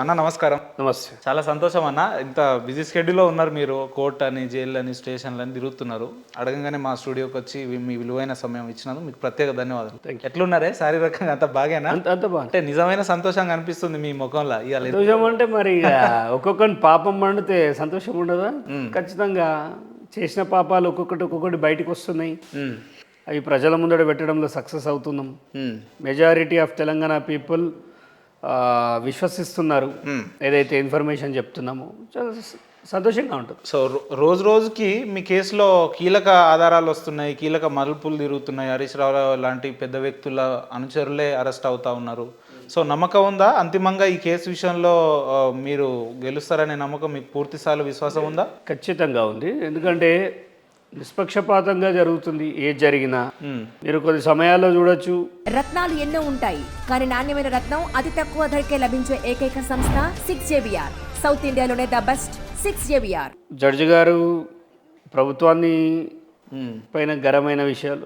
అన్న నమస్కారం. నమస్తే. చాలా సంతోషం అన్న, ఇంత బిజీ షెడ్యూల్లో ఉన్నారు మీరు. కోర్ట్ అని, జైలు అని, స్టేషన్లు అని తిరుగుతున్నారు. అడగంగానే మా స్టూడియోకి వచ్చి మీ విలువైన సమయం ఇచ్చినందుకు మీకు ప్రత్యేక ధన్యవాదాలు. ఎట్లున్నారే శారీరకంగా అంత బాగేనా? అంత బాగా అంటే నిజమైన సంతోషంగా అనిపిస్తుంది మీ ముఖంలో ఇవాళ. సంతోషం అంటే మరి ఇక ఒక్కొక్కరిని పాపం పండితే సంతోషం ఉండదా? ఖచ్చితంగా చేసిన పాపాలు ఒక్కొక్కటి బయటకు వస్తున్నాయి. అవి ప్రజల ముందర పెట్టడంలో సక్సెస్ అవుతున్నాం. మెజారిటీ ఆఫ్ తెలంగాణ పీపుల్ విశ్వసిస్తున్నారు ఏదైతే ఇన్ఫర్మేషన్ చెప్తున్నామో. చాలా సంతోషంగా ఉంటుంది. సో రోజు రోజుకి మీ కేసులో కీలక ఆధారాలు వస్తున్నాయి, కీలక మలుపులు తిరుగుతున్నాయి. హరీష్ రావు లాంటి పెద్ద వ్యక్తుల అనుచరులే అరెస్ట్ అవుతా ఉన్నారు. సో నమ్మకం ఉందా అంతిమంగా ఈ కేసు విషయంలో మీరు గెలుస్తారనే నమ్మకం మీకు పూర్తిస్థాయిలో విశ్వాసం ఉందా? ఖచ్చితంగా ఉంది. ఎందుకంటే నిష్పక్షపాతంగా జరుగుతుంది ఏది జరిగినా. మీరు కొన్ని సమయాల్లో చూడొచ్చు. రత్నాలు ఎన్నో ఉంటాయి, కానీ నాణ్యమైన రత్నం అతి తక్కువ ధరకే లభించే ఏకైక సంస్థ 6JVR. సౌత్ ఇండియాలోనే ద బెస్ట్ 6JVR. జడ్జి గారు ప్రభుత్వాన్ని పైన గరమైన విషయాలు,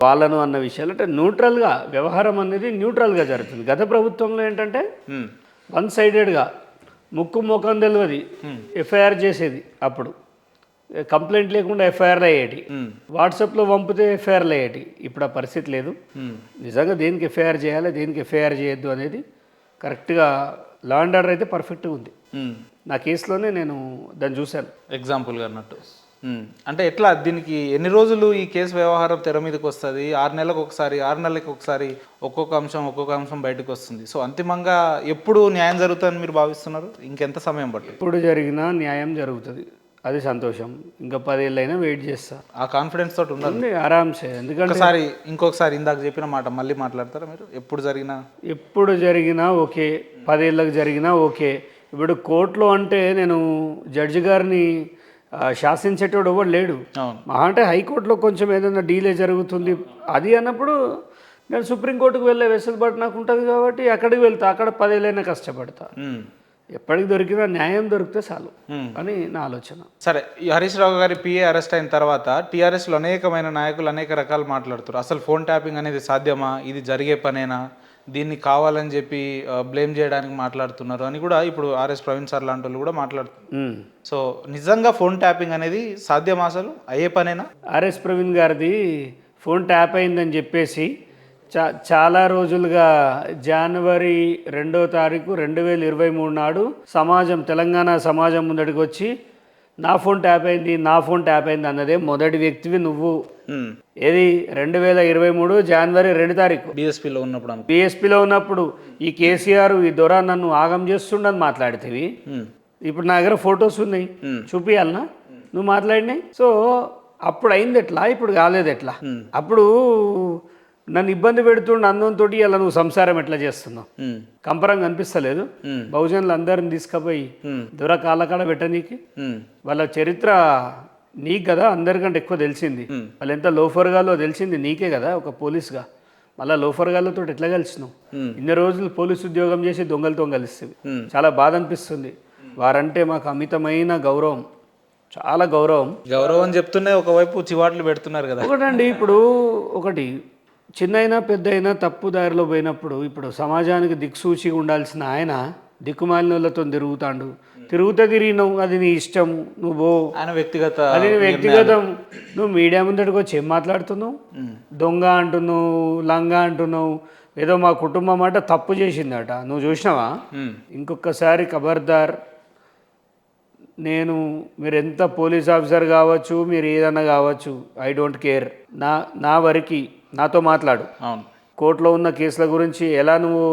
వాళ్ళను అన్న విషయాలు అంటే న్యూట్రల్గా వ్యవహారం అనేది న్యూట్రల్గా జరుగుతుంది. గత ప్రభుత్వంలో ఏంటంటే వన్ సైడెడ్గా ముక్కు ముఖం తెలియదు ఎఫ్ఐఆర్ చేసేది. అప్పుడు కంప్లైంట్ లేకుండా ఎఫ్ఐఆర్లు అయ్యేటి, వాట్సాప్లో పంపితే ఎఫ్ఐఆర్లు అయ్యేటి. ఇప్పుడు ఆ పరిస్థితి లేదు. నిజంగా దేనికి ఎఫ్ఐఆర్ చేయాలి, దేనికి ఎఫ్ఐఆర్ చేయొద్దు అనేది కరెక్ట్గా లా అండ్ ఆర్డర్ అయితే పర్ఫెక్ట్గా ఉంది. నా కేసులోనే నేను దాన్ని చూశాను ఎగ్జాంపుల్గా అన్నట్టు. అంటే ఎట్లా దీనికి ఎన్ని రోజులు ఈ కేసు వ్యవహారం తెర మీదకి వస్తుంది? 6 నెలలకు ఒకసారి, 6 నెలలకు ఒకసారి ఒక్కొక్క అంశం బయటకు వస్తుంది. సో అంతిమంగా ఎప్పుడు న్యాయం జరుగుతుందని మీరు భావిస్తున్నారు? ఇంకెంత సమయం పడుతుంది? ఎప్పుడు జరిగినా న్యాయం జరుగుతుంది, అది సంతోషం. ఇంకా 10 ఏళ్ళైనా వెయిట్ చేస్తా. ఆ కాన్ఫిడెన్స్ తోటి ఉండాలి ఆరామ్సే. ఎందుకంటే ఇంకొకసారి ఇందాక చెప్పిన మాట మళ్ళీ మాట్లాడతారా మీరు? ఎప్పుడు జరిగినా ఓకే, 10 ఏళ్ళకి జరిగినా ఓకే. ఇప్పుడు కోర్టులో అంటే నేను జడ్జి గారిని శాసించేటోడు ఎవడు లేడు. మహా అంటే హైకోర్టులో కొంచెం ఏదైనా డీలే జరుగుతుంది అది అన్నప్పుడు నేను సుప్రీంకోర్టుకు వెళ్ళే వెసులుబాటు నాకు ఉంటుంది కాబట్టి అక్కడికి వెళ్తా. అక్కడ 10 ఏళ్ళైనా కష్టపడతా. ఎప్పటికి దొరికినా న్యాయం దొరికితే చాలు అని నా ఆలోచన. సరే, ఈ హరీష్ రావు గారి పిఏ అరెస్ట్ అయిన తర్వాత టీఆర్ఎస్లో అనేకమైన నాయకులు అనేక రకాలు మాట్లాడుతారు. అసలు ఫోన్ ట్యాపింగ్ అనేది సాధ్యమా, ఇది జరిగే పనేనా, దీన్ని కావాలని చెప్పి బ్లేమ్ చేయడానికి మాట్లాడుతున్నారు అని కూడా ఇప్పుడు ఆర్ఎస్ ప్రవీణ్ సార్ లాంటి వాళ్ళు కూడా మాట్లాడుతున్నారు. సో నిజంగా ఫోన్ ట్యాపింగ్ అనేది సాధ్యమా, అసలు అయ్యే పనేనా? ఆర్ఎస్ ప్రవీణ్ గారిది ఫోన్ ట్యాప్ అయిందని చెప్పేసి చాలా రోజులుగా జనవరి 2వ తారీఖు 2023 నాడు తెలంగాణ సమాజం ముందడికి వచ్చి నా ఫోన్ ట్యాప్ అయింది అన్నదే మొదటి వ్యక్తివి నువ్వు. ఏది 2023 జనవరి 2 తారీఖు బీఎస్పీలో ఉన్నప్పుడు ఈ కేసీఆర్ ఈ దొర నన్ను ఆగం చేస్తుండని మాట్లాడితేవి. ఇప్పుడు నా దగ్గర ఫొటోస్ ఉన్నాయి, చూపియాలనా నువ్వు మాట్లాడినాయి? సో అప్పుడు అయింది ఎట్లా, ఇప్పుడు కాలేదు ఎట్లా? అప్పుడు నన్ను ఇబ్బంది పెడుతుండే అందంతో అలా నువ్వు సంసారం ఎట్లా చేస్తున్నావు? కంపరంగా అనిపిస్తలేదు? బహుజనులు అందరిని తీసుకుపోయి దొర కాళ్ళకాడ పెట్టనీకి వాళ్ళ చరిత్ర నీకు కదా అందరికంటే ఎక్కువ తెలిసింది. వాళ్ళు ఎంత లోఫర్గాలో తెలిసింది నీకే కదా ఒక పోలీస్గా. మళ్ళీ లోఫర్గాలతో ఎట్లా కలిసినావు? ఇన్ని రోజులు పోలీసు ఉద్యోగం చేసి దొంగలతో కలిస్తుంది. చాలా బాధ అనిపిస్తుంది. వారంటే మాకు అమితమైన గౌరవం, చాలా గౌరవం చెప్తూనే ఒకవైపు చివాట్లు పెడుతున్నారు కదా. ఒకటండి, ఇప్పుడు ఒకటి చిన్నైనా పెద్దయినా తప్పు దారిలో పోయినప్పుడు ఇప్పుడు సమాజానికి దిక్సూచిగా ఉండాల్సిన ఆయన దిక్కుమాలిన వాళ్ళతో తిరిగినావు. అది నీ ఇష్టం, నువ్వు వ్యక్తిగతం. నువ్వు మీడియా ముందటికి వచ్చి ఏం మాట్లాడుతున్నావు? దొంగ అంటున్నావు, లంగా అంటున్నావు. ఏదో మా కుటుంబం మాట తప్పు చేసిందట, నువ్వు చూసినావా? ఇంకొకసారి ఖబర్దార్. మీరు ఎంత పోలీస్ ఆఫీసర్ కావచ్చు, మీరు ఏదన్నా కావచ్చు, ఐ డోంట్ కేర్. నా వరకు నాతో మాట్లాడు. కోర్టులో ఉన్న కేసుల గురించి ఎలా నువ్వు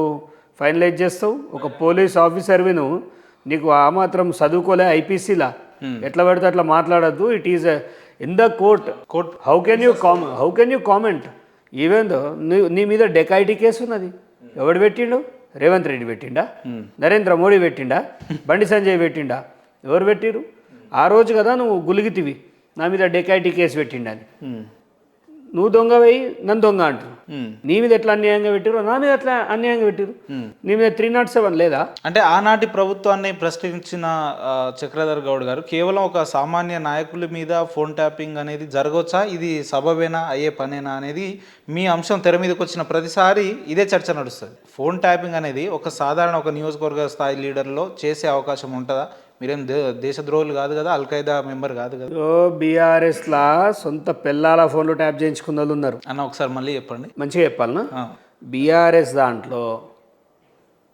ఫైనలైజ్ చేస్తావు? ఒక పోలీస్ ఆఫీసర్వి నువ్వు, నీకు ఆ మాత్రం చదువుకోలే? ఐపీసీలా ఎట్లా పడితే అట్లా మాట్లాడద్దు. It is in the court. How can you comment? Even though నీ మీద డెకాయిటీ కేసు ఉన్నది. ఎవడు పెట్టిండు? రేవంత్ రెడ్డి పెట్టిండా? నరేంద్ర మోడీ పెట్టిండా? బండి సంజయ్ పెట్టిండా? ఎవరు పెట్టిరు? ఆ రోజు కదా నువ్వు గులిగితివి నా మీద డెకాయిటీ కేసు పెట్టిండని. నువ్వు దొంగ వేయి నన్ను దొంగ అంటారు. నీ మీద ఎట్లా అన్యాయంగా పెట్టారు, నా మీద ఎట్లా అన్యాయంగా పెట్టారు. నీ మీద 307 లేదా? అంటే ఆనాటి ప్రభుత్వాన్ని ప్రశ్నించిన చక్రధర్ గౌడ్ గారు కేవలం ఒక సామాన్య నాయకుల మీద ఫోన్ ట్యాపింగ్ అనేది జరగవచ్చా, ఇది సబబేనా, అయ్యే పనేనా అనేది మీ అంశం తెర మీదకి వచ్చిన ప్రతిసారి ఇదే చర్చ నడుస్తుంది. ఫోన్ ట్యాపింగ్ అనేది ఒక సాధారణ ఒక నియోజకవర్గ స్థాయి లీడర్లో చేసే అవకాశం ఉంటుందా? మీరేం దేశద్రోహులు కాదు కదా, అల్ఖైదా మెంబర్ కాదు కదా. బీఆర్ఎస్లా సొంత పిల్లల ఫోన్లు ట్యాప్ చేయించుకున్న వాళ్ళు ఉన్నారు అన్న ఒకసారి మళ్ళీ చెప్పండి. మంచిగా చెప్పాలనా? బీఆర్ఎస్ దాంట్లో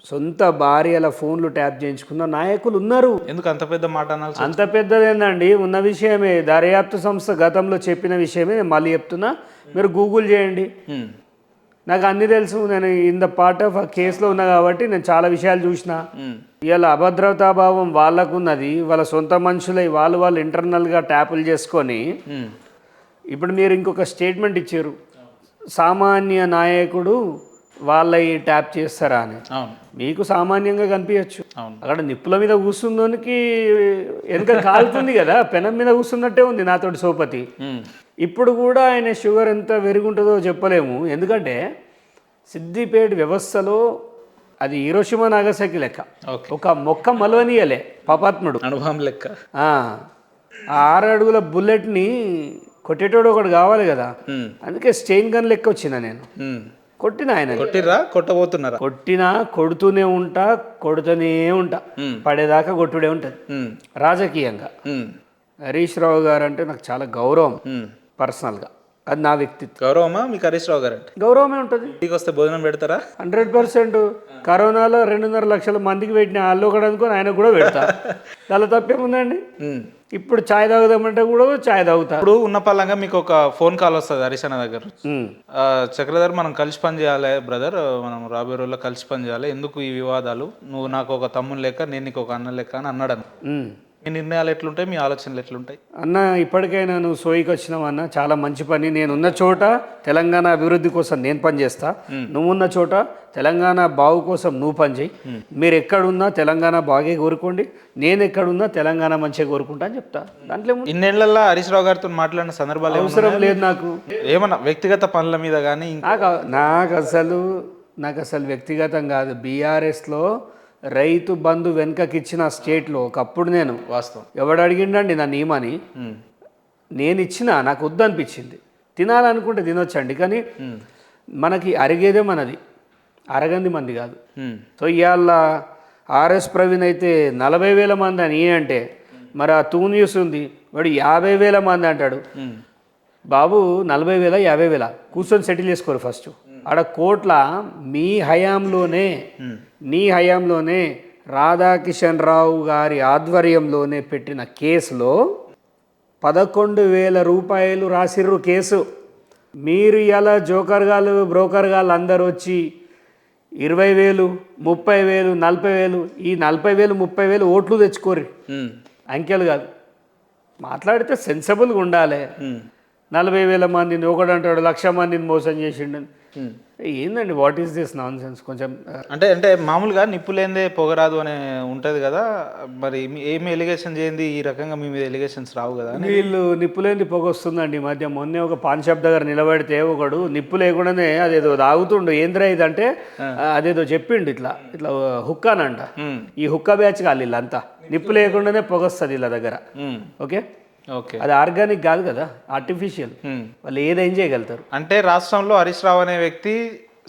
సొంత భార్యల ఫోన్లు ట్యాప్ చేయించుకున్న నాయకులు ఉన్నారు. ఎందుకు అంత పెద్ద మాట అనాలి? అంత పెద్దదేందండి, ఉన్న విషయమే. దర్యాప్తు సంస్థ గతంలో చెప్పిన విషయమే నేను మళ్ళీ చెప్తున్నా, మీరు గూగుల్ చేయండి. నాకు అన్నీ తెలుసు, నేను ఇన్ ద పార్ట్ ఆఫ్ ఆ కేసులో ఉన్నా కాబట్టి నేను చాలా విషయాలు చూసిన. ఇవాళ అభద్రతాభావం వాళ్ళకు ఉన్నది, వాళ్ళ సొంత మనుషులై వాళ్ళు ఇంటర్నల్గా ట్యాపులు చేసుకొని ఇప్పుడు మీరు ఇంకొక స్టేట్మెంట్ ఇచ్చారు, సామాన్య నాయకుడు వాళ్ళ ట్యాప్ చేస్తారా అని. మీకు సామాన్యంగా కనిపించచ్చు, అక్కడ నిప్పుల మీద కూర్చుందానికి వెనక కాలుతుంది కదా, పెనం మీద కూర్చున్నట్టే ఉంది నాతోటి సోపతి. ఇప్పుడు కూడా ఆయన షుగర్ ఎంత పెరుగుంటుందో చెప్పలేము, ఎందుకంటే సిద్దిపేట వ్యవస్థలో అది హీరోషిమా నాగసాకి లెక్క. ఒక మొక్క మలవనీయలే పాపాత్ముడు, అనుభవం లెక్క. 6 అడుగుల బుల్లెట్ని కొట్టేటోడు ఒకడు కావాలి కదా, అందుకే స్టెయిన్ గన్ లెక్క వచ్చిన నేను. కొట్టిన ఆయన కొట్టబోతున్నారా? కొట్టినా కొడుతూనే ఉంటా, కొడుతూనే ఉంటా, పడేదాకా కొట్టుడే ఉంటుంది. రాజకీయంగా హరీష్ రావు గారు అంటే నాకు చాలా గౌరవం పర్సనల్గా, అది నా వ్యక్తిత్వం. గౌరవమా మీకు హరీష్ రావు గారు అంటే? గౌరవమే ఉంటుంది. ఇంటికి వస్తే భోజనం పెడతారా? 100%. కరోనాలో 2.5 లక్షల మందికి పెట్టిన వాళ్ళు కూడా అనుకుని ఆయన కూడా పెడతా, చాలా తప్పేముందండి. ఇప్పుడు ఛాయ్ తాగుదామంటే కూడా ఛాయ్ తాగుతా. ఇప్పుడు ఉన్న పల్లంగా మీకు ఒక ఫోన్ కాల్ వస్తుంది హరీష్ అన్న దగ్గర, చక్రధర్ మనం కలిసి పని చేయాలి బ్రదర్, మనం రాబోయే రోజుల్లో కలిసి పని చేయాలి, ఎందుకు ఈ వివాదాలు, నువ్వు నాకు ఒక తమ్ముని లెక్క, నేను నీకు ఒక అన్న లెక్క అని అన్నాడు అన్న. మీ నిర్ణయాలు ఎట్లుంటాయి, మీ ఆలోచనలు ఎట్లుంటాయి అన్న? ఇప్పటికైనా నువ్వు సోయికి వచ్చినావు అన్న, చాలా మంచి పని. నేనున్న చోట తెలంగాణ అభివృద్ధి కోసం నేను పనిచేస్తా, నువ్వున్న చోట తెలంగాణ బాగు కోసం నువ్వు పనిచేయి. మీరు ఎక్కడున్నా తెలంగాణ బాగే కోరుకోండి, నేను ఎక్కడున్నా తెలంగాణ మంచిగా కోరుకుంటా అని చెప్తా. దాంట్లో ఇన్నేళ్లలో హరీష్ రావు గారితో మాట్లాడిన సందర్భాలు అవసరం లేదు నాకు. ఏమన్నా వ్యక్తిగత పనుల మీద కానీ? నాకు అసలు వ్యక్తిగతం కాదు. బీఆర్ఎస్లో రైతు బంధు వెనుకకి ఇచ్చిన స్టేట్లో ఒకప్పుడు నేను వాస్తవం, ఎవడు అడిగిండండి నన్ను ఏమని, నేను ఇచ్చిన, నాకు వద్దు అనిపించింది. తినాలనుకుంటే తినొచ్చండి, కానీ మనకి అరిగేదే మనది, అరగంది మంది కాదు. సో ఇవాళ ఆర్ఎస్ ప్రవీణ్ అయితే 40,000 మంది అని అంటే, మరి ఆ న్యూస్ ఉంది వాడు 50,000 మంది అంటాడు. బాబు 40,000 50,000 కూర్చొని సెటిల్ చేసుకోరు ఫస్ట్. ఆడ కోట్ల నీ హయాంలోనే రాధాకిషన్ రావు గారి ఆధ్వర్యంలోనే పెట్టిన కేసులో 11,000 రూపాయలు రాసిర్రు కేసు. మీరు ఇలా జోకర్గాలు బ్రోకర్గాలు అందరు వచ్చి 20,000 30,000 40,000 ఈ 40,000 30,000 ఓట్లు తెచ్చుకోరు, అంకెలు కాదు. మాట్లాడితే సెన్సిబుల్గా ఉండాలి. 40,000 మందిని ఒకడు అంటాడు 1,00,000 మందిని మోసం చేసిండని. ఏందండి, what is this non sense? కొంచెం అంటే మామూలుగా నిప్పు లేనిదే పొగరాదు అని ఉంటుంది కదా, మరి ఏమి ఎలిగేషన్ చేయండి ఈ రకంగా మీ మీద ఎలిగేషన్స్ రావు కదా? వీళ్ళు నిప్పు లేనిది పొగ వస్తుందండి. ఈ మధ్య మొన్నే ఒక పాన్ షాప్ దగ్గర నిలబడితే ఒకడు నిప్పు లేకుండానే అదేదో తాగుతుండు. ఏంద్రా ఇదంటే అదేదో చెప్పిండు, ఇట్లా హుక్కానంట. ఈ హుక్కా బ్యాచ్ కాదు వీళ్ళంతా, నిప్పు లేకుండానే పొగ వస్తుంది వీళ్ళ దగ్గర. ఓకే, అది ఆర్గానిక్ కాదు కదా, ఆర్టిఫిషియల్. వాళ్ళు ఏదైనా చేయగలుగుతారు. అంటే రాష్ట్రంలో హరీష్ రావు అనే వ్యక్తి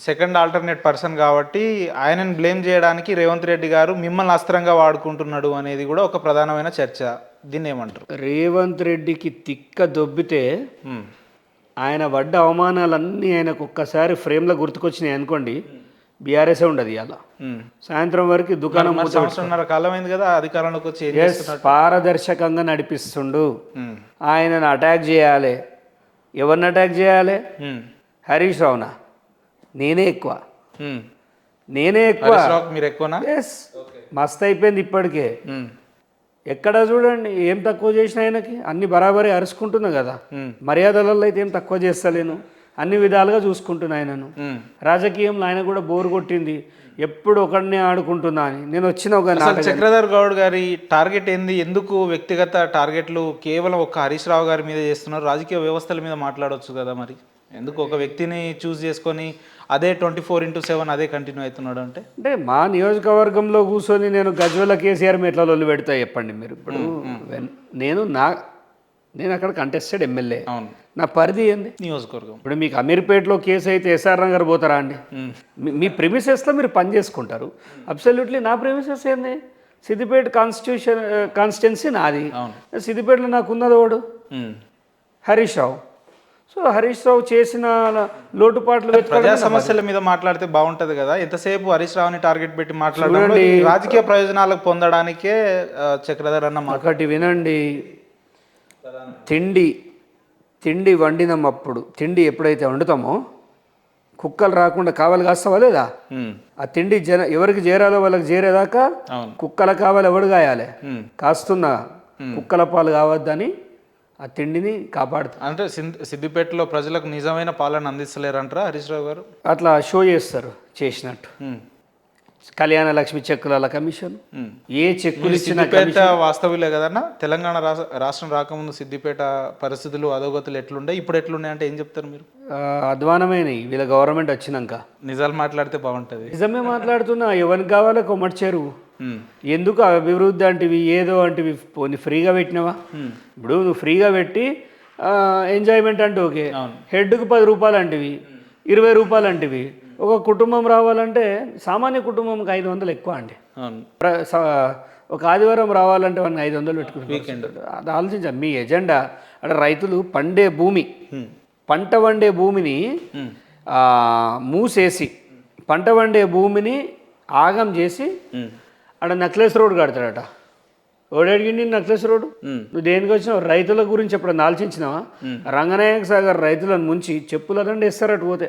సెకండ్ ఆల్టర్నేట్ పర్సన్ కాబట్టి ఆయనను బ్లేమ్ చేయడానికి రేవంత్ రెడ్డి గారు మిమ్మల్ని అస్త్రంగా వాడుకుంటున్నాడు అనేది కూడా ఒక ప్రధానమైన చర్చ. దీన్ని ఏమంటారు? రేవంత్ రెడ్డికి తిక్క దొబ్బితే ఆయన పడ్డ అవమానాలన్నీ ఆయనకు ఒక్కసారి ఫ్రేమ్లో గుర్తుకొచ్చినాయి అనుకోండి, బీఆర్ఎస్ ఉండదు ఇవాళ. సాయంత్రం వరకు దుకాణం 1.5 కాలమైంది కదా అధికారంలోకి వచ్చి. పారదర్శకంగా నడిపిస్తుండు. ఆయనను అటాక్ చేయాలి. ఎవరిని అటాక్ చేయాలి? హరీష్ రావునా? నేనే ఎక్కువ. మీరు ఎక్కువనా? మస్త్ అయిపోయింది ఇప్పటికే. ఎక్కడ చూడండి ఏం తక్కువ చేసిన ఆయనకి, అన్ని బరాబరి అరుచుకుంటున్నా కదా. మర్యాదలలో అయితే ఏం తక్కువ చేస్తలేను, అన్ని విధాలుగా చూసుకుంటున్నా ఆయనను. రాజకీయంలో ఆయన కూడా బోరు కొట్టింది, ఎప్పుడు ఒకడినే ఆడుకుంటున్నా అని. నేను వచ్చిన ఒక చక్రధర్ గౌడ్ గారి టార్గెట్ ఏంది? ఎందుకు వ్యక్తిగత టార్గెట్లు కేవలం ఒక హరీష్ రావు గారి మీద చేస్తున్నారు? రాజకీయ వ్యవస్థల మీద మాట్లాడవచ్చు కదా మరి. ఎందుకు ఒక వ్యక్తిని చూస్ చేసుకొని అదే 24/7 అదే కంటిన్యూ అవుతున్నాడు అంటే? అంటే మా నియోజకవర్గంలో కూర్చొని నేను గజ్వేల కేసీఆర్ ఎట్లా లొల్లి పెడతా చెప్పండి మీరు. ఇప్పుడు నేను అక్కడ కంటెస్టెడ్ ఎమ్మెల్యే, అవును, నా పరిధి ఏంది? నియోజకవర్గం. ఇప్పుడు మీకు అమీర్పేటలో కేసు అయితే ఎస్ఆర్ నగర్ పోతారా అండి? మీ ప్రిమిసెస్లో మీరు పని చేసుకుంటారు. అబ్సల్యూట్లీ నా ప్రిమిసెస్ ఏంది? సిద్దిపేట కాన్స్టిట్యున్సీ నాది. సిద్దిపేటలో నాకు ఉన్నది వాడు హరీష్ రావు. సో హరీష్ రావు చేసిన లోటుపాట్లు ప్రజా సమస్యల మీద మాట్లాడితే బాగుంటది కదా. ఎంతసేపు హరీష్ రావుని టార్గెట్ పెట్టి మాట్లాడడం రాజకీయ ప్రయోజనాలకు పొందడానికే చక్రధర్ అన్న ఒకటి వినండి, తిండి వండినప్పుడు తిండి ఎప్పుడైతే వండుతామో కుక్కలు రాకుండా కావాలి కాస్తావా లేదా? ఆ తిండి ఎవరికి చేరాలో వాళ్ళకి చేరేదాకా కుక్కల కావాలి ఎవడు కాయాలి? కాస్తున్న కుక్కల పాలు కావద్దని ఆ తిండిని కాపాడుతుంది. అంటే సిద్దిపేటలో ప్రజలకు నిజమైన పాలన అందిస్తలేరంటారా హరీష్ రావు గారు? అట్లా షో చేస్తారు చేసినట్టు. కళ్యాణ లక్ష్మి చెక్కుల కమిషన్, ఏ చెక్కులు ఇచ్చిన సిద్దిపేట వాస్తవులే కదన్నా. తెలంగాణ రాష్ట్రం రాకముందు సిద్దిపేట పరిస్థితులు అధోగతులు ఎట్లుండే, ఇప్పుడు ఎట్లున్నాయి అంటే ఏం చెప్తారు మీరు? అధ్వానమైనవి వీళ్ళ గవర్నమెంట్ వచ్చినాక. నిజాలు మాట్లాడితే బాగుంటుంది. నిజమే మాట్లాడుతున్నా. ఎవరికి కావాలో కొమ్మటి చెరువు. ఎందుకు అభివృద్ధి అంటివి ఏదో అంటివి పోనీ ఫ్రీగా పెట్టినావా? ఇప్పుడు నువ్వు ఫ్రీగా పెట్టి ఎంజాయ్మెంట్ అంటే ఓకే, హెడ్కు 10 రూపాయలు అంటివి, 20 రూపాయలు అంటివి. ఒక కుటుంబం రావాలంటే సామాన్య కుటుంబంకి 500 ఎక్కువ అండి. ఒక ఆదివారం రావాలంటే వాడిని 500 పెట్టుకుంటారు. అది ఆలోచించాలి. మీ ఎజెండా అంటే రైతులు పండే భూమి, పంట వండే భూమిని మూసేసి పంట వండే భూమిని ఆగం చేసి అక్కడ నెక్లెస్ రోడ్ కడతాడట. ఓడడిగిండి నెక్లెస్ రోడ్డు. నువ్వు దేనికి వచ్చినావు? రైతుల గురించి ఎప్పుడన్నా ఆలోచించినావా? రంగనాయక సాగర్ రైతులను ముంచి చెప్పుల దండ వేస్తారు అటు పోతే,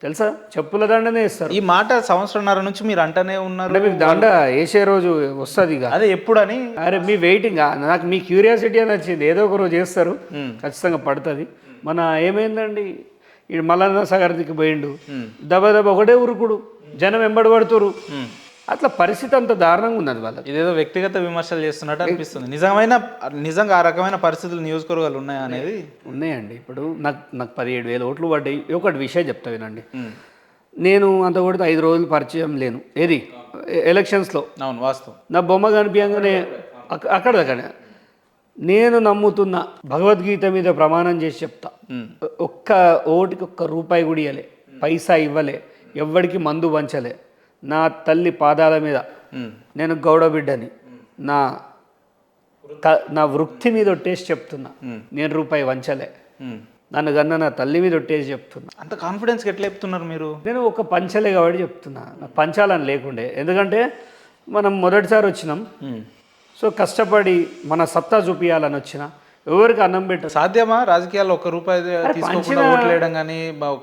తెలుసా? చెప్పుల దండనే వేస్తారు. ఈ మాట సంవత్సరంన్నర నుంచి మీరు అంటనే ఉన్నారు. అంటే మీకు దండ వేసే రోజు వస్తుంది ఇక. అదే ఎప్పుడని? అరే మీ వెయిటింగ్. నాకు మీ క్యూరియాసిటీ అని వచ్చింది. ఏదో ఒక రోజు చేస్తారు, ఖచ్చితంగా పడుతుంది. మన ఏమైందండి, ఈ మల్లన్న సాగర్ దిక్కు పోయిండు, దెబ్బ ఒకటే ఉరుకుడు, జనం వెంబడి పడుతురు. అట్లా పరిస్థితి అంత దారుణంగా ఉన్నది వాళ్ళకి. ఇదేదో వ్యక్తిగత విమర్శలు చేస్తున్నట్టు అనిపిస్తుంది. నిజంగా ఆ రకమైన పరిస్థితులు నియోజకవర్గాలు ఉన్నాయా అనేది? ఉన్నాయండి. ఇప్పుడు నాకు 17,000 ఓట్లు పడ్డాయి. ఒకటి విషయం చెప్తా వినండి. నేను అంత కొడితే 5 రోజులు పరిచయం లేను. ఏది ఎలక్షన్స్లో. అవును, వాస్తవం. నా బొమ్మ కనిపించగానే అక్కడ నేను నమ్ముతున్న భగవద్గీత మీద ప్రమాణం చేసి చెప్తా, ఒక్క ఓటికి ₹1 కూడా ఇవ్వలే, పైసా ఇవ్వలే, ఎవ్వడికి మందు వంచలే. నా తల్లి పాదాల మీద నేను గౌడ బిడ్డని నా వృత్తి మీద ఒట్టేసి చెప్తున్నా, నేను ₹1 వంచలే. నన్ను కన్నా నా తల్లి మీద ఒట్టేసి చెప్తున్నా. అంత కాన్ఫిడెన్స్ ఎట్లా చెప్తున్నారు మీరు? నేను ఒక పంచలే కాబట్టి చెప్తున్నా. నాకు పంచాలని లేకుండే. ఎందుకంటే మనం మొదటిసారి వచ్చినాం. సో కష్టపడి మన సత్తా చూపించాలని వచ్చిన. ఎవరికి అన్నం పెట్ట సాధ్యమా? రాజకీయాల్లో ₹1 తీసుకోకుండా ఓట్లేయడం కానీ,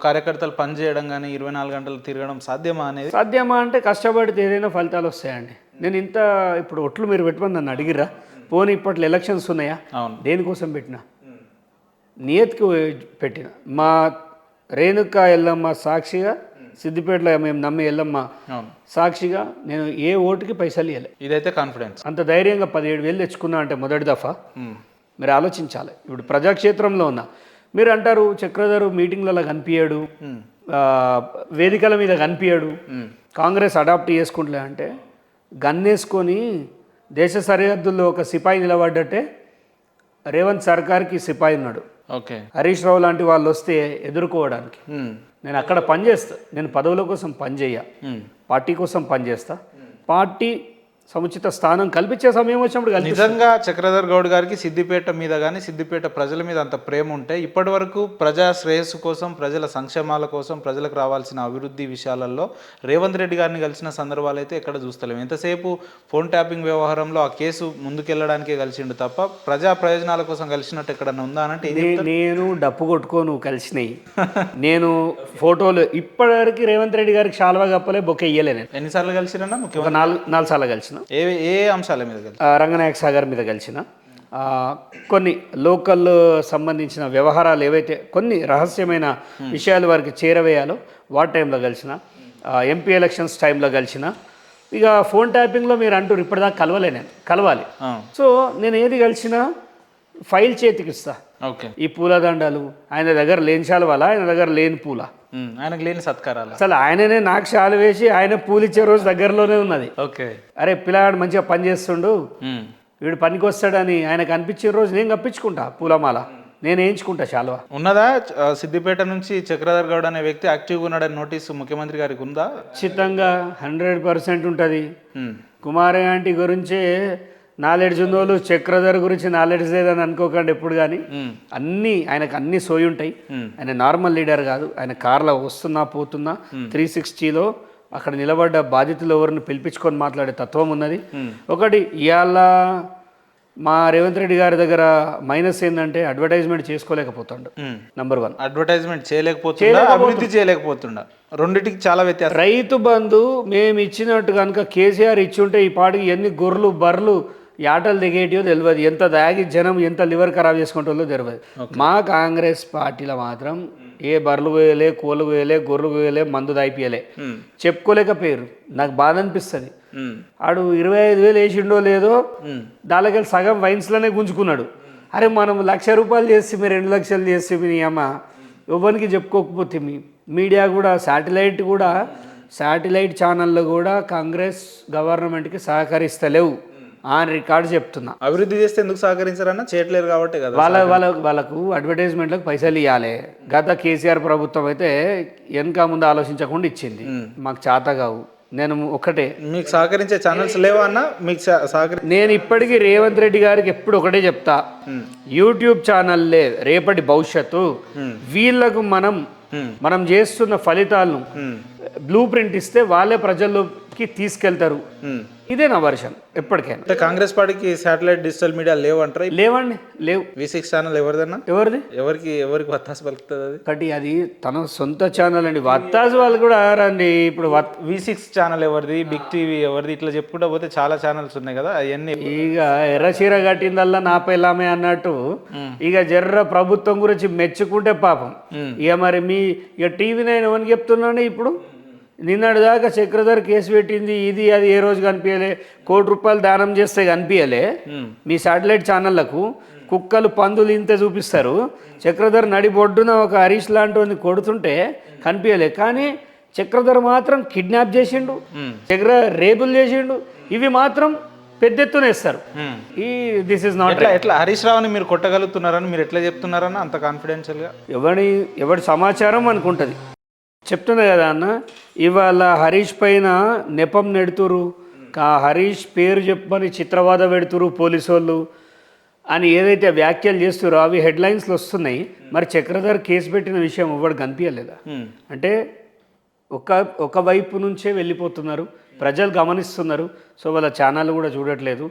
కార్యకర్తలు పని చేయడం కానీ, 24 గంటలు తిరగడం సాధ్యమా అనేది? సాధ్యమా అంటే కష్టపడితే ఏదైనా ఫలితాలు వస్తాయండి. నేను ఇప్పుడు ఒట్లు మీరు పెట్టమని నన్ను అడిగిర్రా? పోనీ ఇప్పట్లో ఎలక్షన్స్ ఉన్నాయా? దేనికోసం పెట్టినా? నియత్కి పెట్టిన. మా రేణుక ఎల్లమ్మ సాక్షిగా, సిద్దిపేటలో మేము నమ్మే ఎల్లమ్మ సాక్షిగా నేను ఏ ఓటుకి పైసలు ఇవ్వలే. ఇదైతే కాన్ఫిడెన్స్. అంత ధైర్యంగా 17,000 తెచ్చుకున్నా అంటే మొదటి దఫా. మీరు ఆలోచించాలి. ఇప్పుడు ప్రజాక్షేత్రంలో ఉన్నా. మీరు అంటారు చక్రధర్ మీటింగ్లలో కనిపించాడు, వేదికల మీద కనిపించాడు, కాంగ్రెస్ అడాప్ట్ చేసుకుంటలే అంటే, గన్నేసుకొని దేశ సరిహద్దుల్లో ఒక సిపాయి నిలబడ్డట్టే రేవంత్ సర్కార్కి సిపాయి ఉన్నాడు. ఓకే, హరీష్ రావు లాంటి వాళ్ళు వస్తే ఎదుర్కోవడానికి. నేను అక్కడ పనిచేస్తా. నేను పదవుల కోసం పనిచేయ, పార్టీ కోసం పనిచేస్తా. పార్టీ సముచిత స్థానం కల్పించే సమయం వచ్చినప్పుడు నిజంగా చక్రధర్ గౌడ్ గారికి సిద్దిపేట మీద కానీ, సిద్దిపేట ప్రజల మీద అంత ప్రేమ ఉంటే ఇప్పటి వరకు ప్రజా శ్రేయస్సు కోసం, ప్రజల సంక్షేమాల కోసం, ప్రజలకు రావాల్సిన అభివృద్ధి విషయాలలో రేవంత్ రెడ్డి గారిని కలిసిన సందర్భాలు అయితే ఎక్కడ చూస్తలేము. ఎంతసేపు ఫోన్ ట్యాపింగ్ వ్యవహారంలో ఆ కేసు ముందుకెళ్ళడానికే కలిసిండు తప్ప ప్రజా ప్రయోజనాల కోసం కలిసినట్టు ఎక్కడన్నా ఉందా అంటే? నేను డప్పు కొట్టుకోను కలిసినాయి. నేను ఫోటోలు ఇప్పటివరకు రేవంత్ రెడ్డి గారికి శాల్వా కప్పలే, బొక్క ఇయ్యలే. నేను ఎన్నిసార్లు కలిసినా? ముఖ్యంగా 4 సార్లు కలిసిన. ఏ అంశాల మీద? రంగనాయక సాగర్ మీద కలిసిన. కొన్ని లోకల్ సంబంధించిన వ్యవహారాలు ఏవైతే కొన్ని రహస్యమైన విషయాలు వారికి చేరవేయాలో వాటి టైంలో కలిసిన. ఎంపీ ఎలక్షన్స్ టైంలో కలిసిన. ఇక ఫోన్ ట్యాపింగ్లో మీరు అంటారు ఇప్పటిదాకా కలవలే. నేను కలవాలి. సో నేను ఏది కలిసినా ఫైల్ చేతికి ఇస్తా. ఓకే. ఈ పూలదండలు ఆయన దగ్గర లేని శాలువాలా, ఆయన దగ్గర లేని పూల, ఆయనకు లేని సత్కారాలు. అసలు ఆయననే నాకు శాలు వేసి ఆయన పూలు ఇచ్చే రోజు దగ్గరలోనే ఉన్నది. ఓకే. అరే పిల్లగాడు మంచిగా పని చేస్తుండు, వీడు పనికి వస్తాడని ఆయనకు అనిపించే రోజు నేను కప్పించుకుంటా పూలమాల, నేను వేయించుకుంటా శాలువా. ఉన్నదా సిద్దిపేట నుంచి చక్రధర్ గౌడ్ అనే వ్యక్తి యాక్టివ్గా ఉన్నాడని నోటీసు ముఖ్యమంత్రి గారికి ఉందా? ఖచ్చితంగా 100% ఉంటుంది. కుమారి ఆంటీ గురించే నాలెడ్జ్ ఉన్నోళ్ళు చక్రధర్ గురించి నాలెడ్జ్ లేదని అనుకోకండి ఎప్పుడు కానీ. ఆయనకు అన్ని సోయి ఉంటాయి. ఆయన నార్మల్ లీడర్ కాదు. ఆయన కార్లో వస్తున్నా పోతున్నా 360లో అక్కడ నిలబడ్డ బాధితులు ఎవరిని పిలిపించుకొని మాట్లాడే తత్వం ఉన్నది. ఒకటి ఇవాళ మా రేవంత్ రెడ్డి గారి దగ్గర మైనస్ ఏంటంటే అడ్వర్టైజ్మెంట్ చేసుకోలేకపోతుండు. నంబర్ 1 అడ్వర్టైజ్మెంట్ చేయలేకపోతుండా, అభివృద్ధి చేయలేకపోతుండా, రెండింటికి చాలా వ్యత్యాసం. రైతు బంధు మేము ఇచ్చినట్టు కనుక కేసీఆర్ ఇచ్చి ఉంటే ఈ పాటికి ఎన్ని గొర్రెలు బర్రెలు యాటలు దిగేటియో తెలియదు, ఎంత దాగి జనం ఎంత లివర్ ఖరాబ్ చేసుకుంటుందో తెలియదు. మా కాంగ్రెస్ పార్టీలో మాత్రం ఏ బర్రెలు పోయలే, కోళ్ళు పోయలే, గొర్రెలు పోయలే, మందు దాయిపోయలే, చెప్పుకోలేకపోయారు. నాకు బాధ అనిపిస్తుంది. ఆడు 25,000 వేసిండో లేదో దానికి సగం వైన్స్లోనే గుంజుకున్నాడు. అరే మనం ₹1,00,000 చేసి మీరు 2 లక్షలు చేసి మీ అమ్మ ఎవరికి చెప్పుకోకపోతే మీడియా కూడా శాటిలైట్ ఛానళ్ళు కూడా కాంగ్రెస్ గవర్నమెంట్కి సహకరిస్తలేవు అని రికార్డు చెప్తున్నా. అభివృద్ధి చేస్తే ఎందుకు సహకరించారన్నా? చేయట్లేరు కాబట్టి కదా. వాళ్ళకు అడ్వర్టైజ్మెంట్లకు పైసలు ఇవ్వాలి. గత కేసీఆర్ ప్రభుత్వం అయితే వెనక ముందు ఆలోచించకుండా ఇచ్చింది. మాకు చేత కావు. నేను ఒకటే, మీకు సహకరించే ఛానల్స్ లేవా అన్న? మీకు నేను ఇప్పటికీ రేవంత్ రెడ్డి గారికి ఎప్పుడు ఒకటే చెప్తా, యూట్యూబ్ ఛానల్లే రేపటి భవిష్యత్తు. వీళ్ళకు మనం చేస్తున్న ఫలితాలను బ్లూ ప్రింట్ ఇస్తే వాళ్ళే ప్రజల్లోకి తీసుకెళ్తారు. ఇదే నా వర్షన్ ఎప్పటికైనా. అంటే కాంగ్రెస్ పార్టీకి శాటిలైట్ డిజిటల్ మీడియా లేవంటారా? లేవండి, లేవు. V6 channel ఎవరిదన్నా? ఎవరిది? ఎవరికి వత్తాసు పలుకుతుంది అది? ఒకటి అది తన సొంత ఛానల్ అండి. వత్తాసు వాళ్ళు కూడా రండి. ఇప్పుడు V6 ఛానల్ ఎవరిది, బిగ్ టీవీ ఎవరిది, ఇట్లా చెప్పుకుంటా పోతే చాలా ఛానల్స్ ఉన్నాయి కదా. అవన్నీ ఇక ఎర్రచీర కట్టిందల్లా నా పిల్లమే అన్నట్టు ఇక జర్ర ప్రభుత్వం గురించి మెచ్చుకుంటే పాపం. ఇక మరి ఇక టీవీ నేను ఎవరికి చెప్తున్నాను ఇప్పుడు? నిన్నటి దాకా చక్రధర్ కేసు పెట్టింది, ఇది అది ఏ రోజు కనిపించలే. ₹1,00,00,000 దానం చేస్తే కనిపించలే. మీ శాటిలైట్ ఛానళ్లకు కుక్కలు పందులు ఇంతే చూపిస్తారు. చక్రధర్ నడిబొడ్డున ఒక హరీష్ లాంటి కొడుతుంటే కనిపించలే. కానీ చక్రధర్ మాత్రం కిడ్నాప్ చేసిండు, రేపులు చేసిండు. ఇవి మాత్రం పెద్ద ఎత్తున వేస్తారు. This is not. ఎట్లా హరీష్ రావుని మీరు కొట్టగలుగుతున్నారని మీరు ఎట్లా చెప్తున్నారన్న అంత కాన్ఫిడెన్షియల్గా? ఎవడి సమాచారం అనుకుంటుంది. చెప్తున్నా కదా అన్న, ఇవాళ హరీష్ పైన నెపం నెడుతురు, హరీష్ పేరు చెప్పని చిత్రవాద పెడుతురు పోలీసు వాళ్ళు అని ఏదైతే వ్యాఖ్యలు చేస్తురో అవి హెడ్లైన్స్లో వస్తున్నాయి. మరి చక్రధర్ కేసు పెట్టిన విషయం ఎవరు కనిపించలేదా? అంటే ఒక వైపు నుంచే వెళ్ళిపోతున్నారు, ప్రజలు గమనిస్తున్నారు. సో వాళ్ళ ఛానల్ కూడా చూడట్లేదు.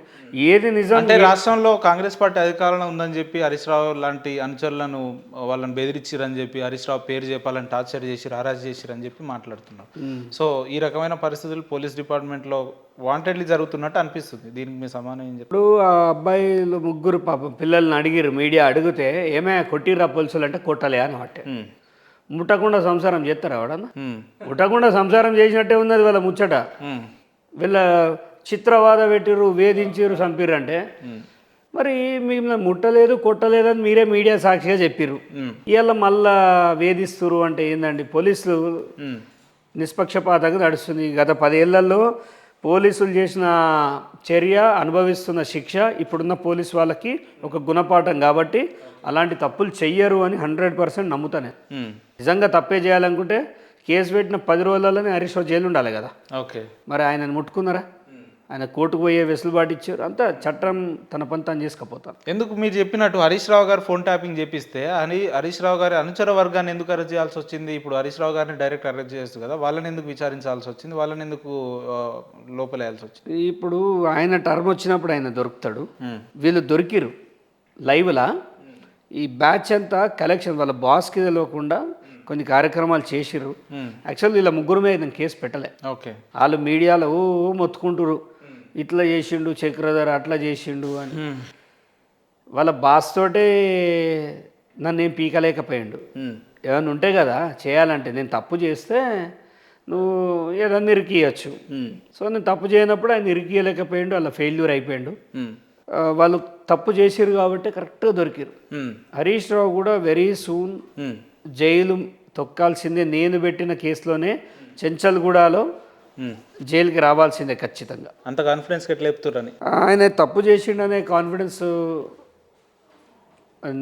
ఏది నిజం అంటే రాష్ట్రంలో కాంగ్రెస్ పార్టీ అధికారంలో ఉందని చెప్పి హరీష్ రావు లాంటి అనుచరులను వాళ్ళని బెదిరించారని చెప్పి, హరీష్ రావు పేరు చెప్పాలని టార్చర్ చేసి హరాజ్ చేసిరని చెప్పి మాట్లాడుతున్నారు. సో ఈ రకమైన పరిస్థితులు పోలీస్ డిపార్ట్మెంట్లో వాంటెడ్లీ జరుగుతున్నట్టు అనిపిస్తుంది. దీనికి మీ సమానం ఏం చెప్పి? ఇప్పుడు ఆ అబ్బాయిలు ముగ్గురు పాపం పిల్లల్ని అడిగిరు, మీడియా అడిగితే ఏమైనా కొట్టిర్రా పోలీసులు అంటే కొట్టలే అని అంటే ముట్టకుండా సంసారం చేస్తారా ఎవడన్నా? ముట్టకుండా సంసారం చేసినట్టే ఉన్నది వాళ్ళ ముచ్చట. వీళ్ళ చిత్రవాద పెట్టిరు, వేధించారు, చంపిర్రు అంటే మరి మిమ్మల్ని ముట్టలేదు కొట్టలేదని మీరే మీడియా సాక్షిగా చెప్పిర్రు. ఇవాళ మళ్ళా వేధిస్తురు అంటే ఏందండి? పోలీసులు నిష్పక్షపాతంగా నడుస్తుంది. గత 10 ఏళ్లలో పోలీసులు చేసిన చర్య, అనుభవిస్తున్న శిక్ష ఇప్పుడున్న పోలీసు వాళ్ళకి ఒక గుణపాఠం. కాబట్టి అలాంటి తప్పులు చెయ్యరు అని 100% నమ్ముతానే. నిజంగా తప్పే చేయాలనుకుంటే కేసు పెట్టిన 10 రోజులలోనే హరీష్ రావు జైలు ఉండాలి కదా. ఓకే. మరి ఆయనను ముట్టుకున్నారా? ఆయన కోర్టుకు పోయే వెసులుబాటు ఇచ్చారు. అంతా చట్టం తన పని తను చేసుకుపోతాను. ఎందుకు మీరు చెప్పినట్టు హరీష్ రావు గారు ఫోన్ ట్యాపింగ్ చేపిస్తే హరీష్ రావు గారి అనుచర వర్గాన్ని ఎందుకు అరెస్ట్ చేయాల్సి వచ్చింది? ఇప్పుడు హరీష్ రావు గారిని డైరెక్ట్ అరెస్ట్ చేస్తుంది కదా, వాళ్ళని ఎందుకు విచారించాల్సి వచ్చింది? వాళ్ళని ఎందుకు లోపలేయాల్సి వచ్చింది? ఇప్పుడు ఆయన టర్మ్ వచ్చినప్పుడు ఆయన దొరుకుతాడు. వీళ్ళు దొరికిరు లైవ్లా. ఈ బ్యాచ్ అంతా కలెక్షన్ వాళ్ళ బాస్కి తెలియకుండా కొన్ని కార్యక్రమాలు చేసిర్రు. యాక్చువల్లీ వీళ్ళ ముగ్గురు మీద నేను కేసు పెట్టలే. ఓకే. వాళ్ళు మీడియాలో మొత్తుకుంటురు, ఇట్లా చేసిండు చక్రధర్, అట్లా చేసిండు అని. వాళ్ళ బాస్ తోటే నన్ను ఏం పీకలేకపోయిండు. ఏమన్నా ఉంటే కదా చేయాలంటే, నేను తప్పు చేస్తే నువ్వు ఏదన్నా ఇరికియచ్చు. సో నేను తప్పు చేయనప్పుడు ఆయన ఇరికియలేకపోయిండు, అలా ఫెయిల్యూర్ అయిపోయిండు. వాళ్ళు తప్పు చేసిరు కాబట్టి కరెక్ట్గా దొరికారు. హరీష్ రావు కూడా వెరీ సూన్ జైలు తొక్కాల్సిందే. నేను పెట్టిన కేసులోనే చెంచల్గూడలో జైలుకి రావాల్సిందే ఖచ్చితంగా. అంత కాన్ఫిడెన్స్ ఎట్లా చెప్తుర్రని? ఆయన తప్పు చేసిండనే కాన్ఫిడెన్స్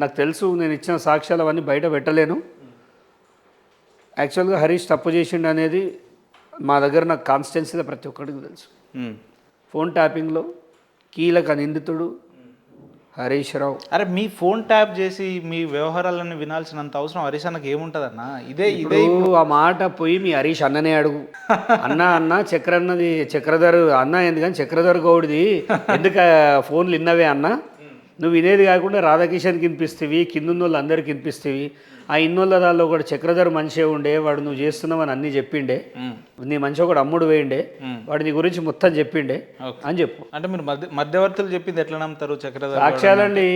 నాకు తెలుసు. నేను ఇచ్చిన సాక్ష్యాలు అవన్నీ బయట పెట్టలేను. యాక్చువల్గా హరీష్ తప్పు చేసిండు అనేది మా దగ్గర నాకు కాన్స్టిట్యున్సీలో ప్రతి ఒక్కరికి తెలుసు. ఫోన్ ట్యాపింగ్లో కీలక నిందితుడు హరీష్ రావు. అరే మీ ఫోన్ ట్యాప్ చేసి మీ వ్యవహారాలను వినాల్సినంత అవసరం హరీష్ అన్నకి ఏముంటుందన్నా? ఇదే ఆ మాట పోయి మీ హరీష్ అన్ననే అడుగు. అన్న చక్రన్నది చక్రధర్ అన్న ఎందుకని చక్రధర్ గౌడిది ఎందుకు ఫోన్లు విన్నవే అన్న? నువ్వు వినేది కాకుండా రాధాకిషన్కి వినిపిస్తేవి, కిందున్న వాళ్ళు అందరికి వినిపిస్తేవి. ఆ ఇన్నోళ్ళ దానిలో ఒకటి చక్రధర్ మంచిగా ఉండే, వాడు నువ్వు చేస్తున్నావని అన్నీ చెప్పిండే, నీ మంచి ఒకటి అమ్ముడు వేయండే, వాడు నీ గురించి మొత్తం చెప్పిండే అని చెప్పు. అంటే మీరు మధ్యవర్తులు చెప్పింది ఎట్లా నమ్ముతారు? చక్రధర్ సాక్ష్యాలండి,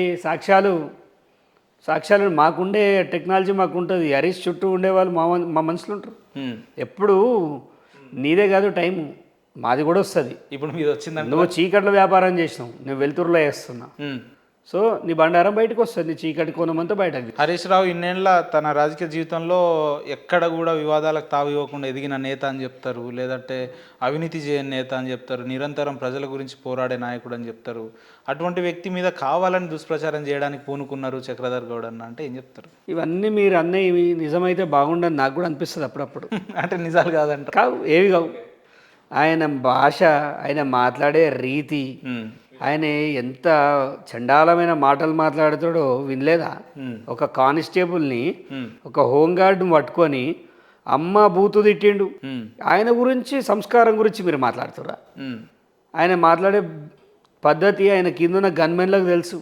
సాక్ష్యాలు మాకుండే టెక్నాలజీ మాకు ఉంటుంది. హరీష్ చుట్టూ ఉండేవాళ్ళు మా మనుషులు ఉంటారు. ఎప్పుడు నీదే కాదు టైము, మాది కూడా వస్తుంది. ఇప్పుడు మీరు వచ్చిందంటే నువ్వు చీకట్లో వ్యాపారం చేసినావు, నువ్వు వెలుతురులో వేస్తున్నా, సో నీ బండారం బయటకు వస్తుంది, నీ చీకటి కోణమంతా బయటకు. హరీష్ రావు ఇన్నేళ్ళ తన రాజకీయ జీవితంలో ఎక్కడ కూడా వివాదాలకు తావు ఇవ్వకుండా ఎదిగిన నేత అని చెప్తారు, లేదంటే అవినీతి చేయని నేత అని చెప్తారు, నిరంతరం ప్రజల గురించి పోరాడే నాయకుడు అని చెప్తారు. అటువంటి వ్యక్తి మీద కావాలని దుష్ప్రచారం చేయడానికి పూనుకున్నారు చక్రధర్ గౌడ్ అన్న అంటే ఏం చెప్తారు? ఇవన్నీ మీరు అన్నీ ఇవి నిజమైతే బాగుండని నాకు కూడా అనిపిస్తుంది అప్పుడప్పుడు. అంటే నిజాలు కాదంట? కావు, ఏవి కావు. ఆయన భాష, ఆయన మాట్లాడే రీతి, ఆయన ఎంత చండాలమైన మాటలు మాట్లాడుతాడో వినలేదా? ఒక కానిస్టేబుల్ని, ఒక హోంగార్డ్ని పట్టుకొని అమ్మ బూతు తిట్టిండు. ఆయన గురించి, సంస్కారం గురించి మీరు మాట్లాడుతురా? ఆయన మాట్లాడే పద్ధతి ఆయన కిందున్న గన్మెన్లకు తెలుసు.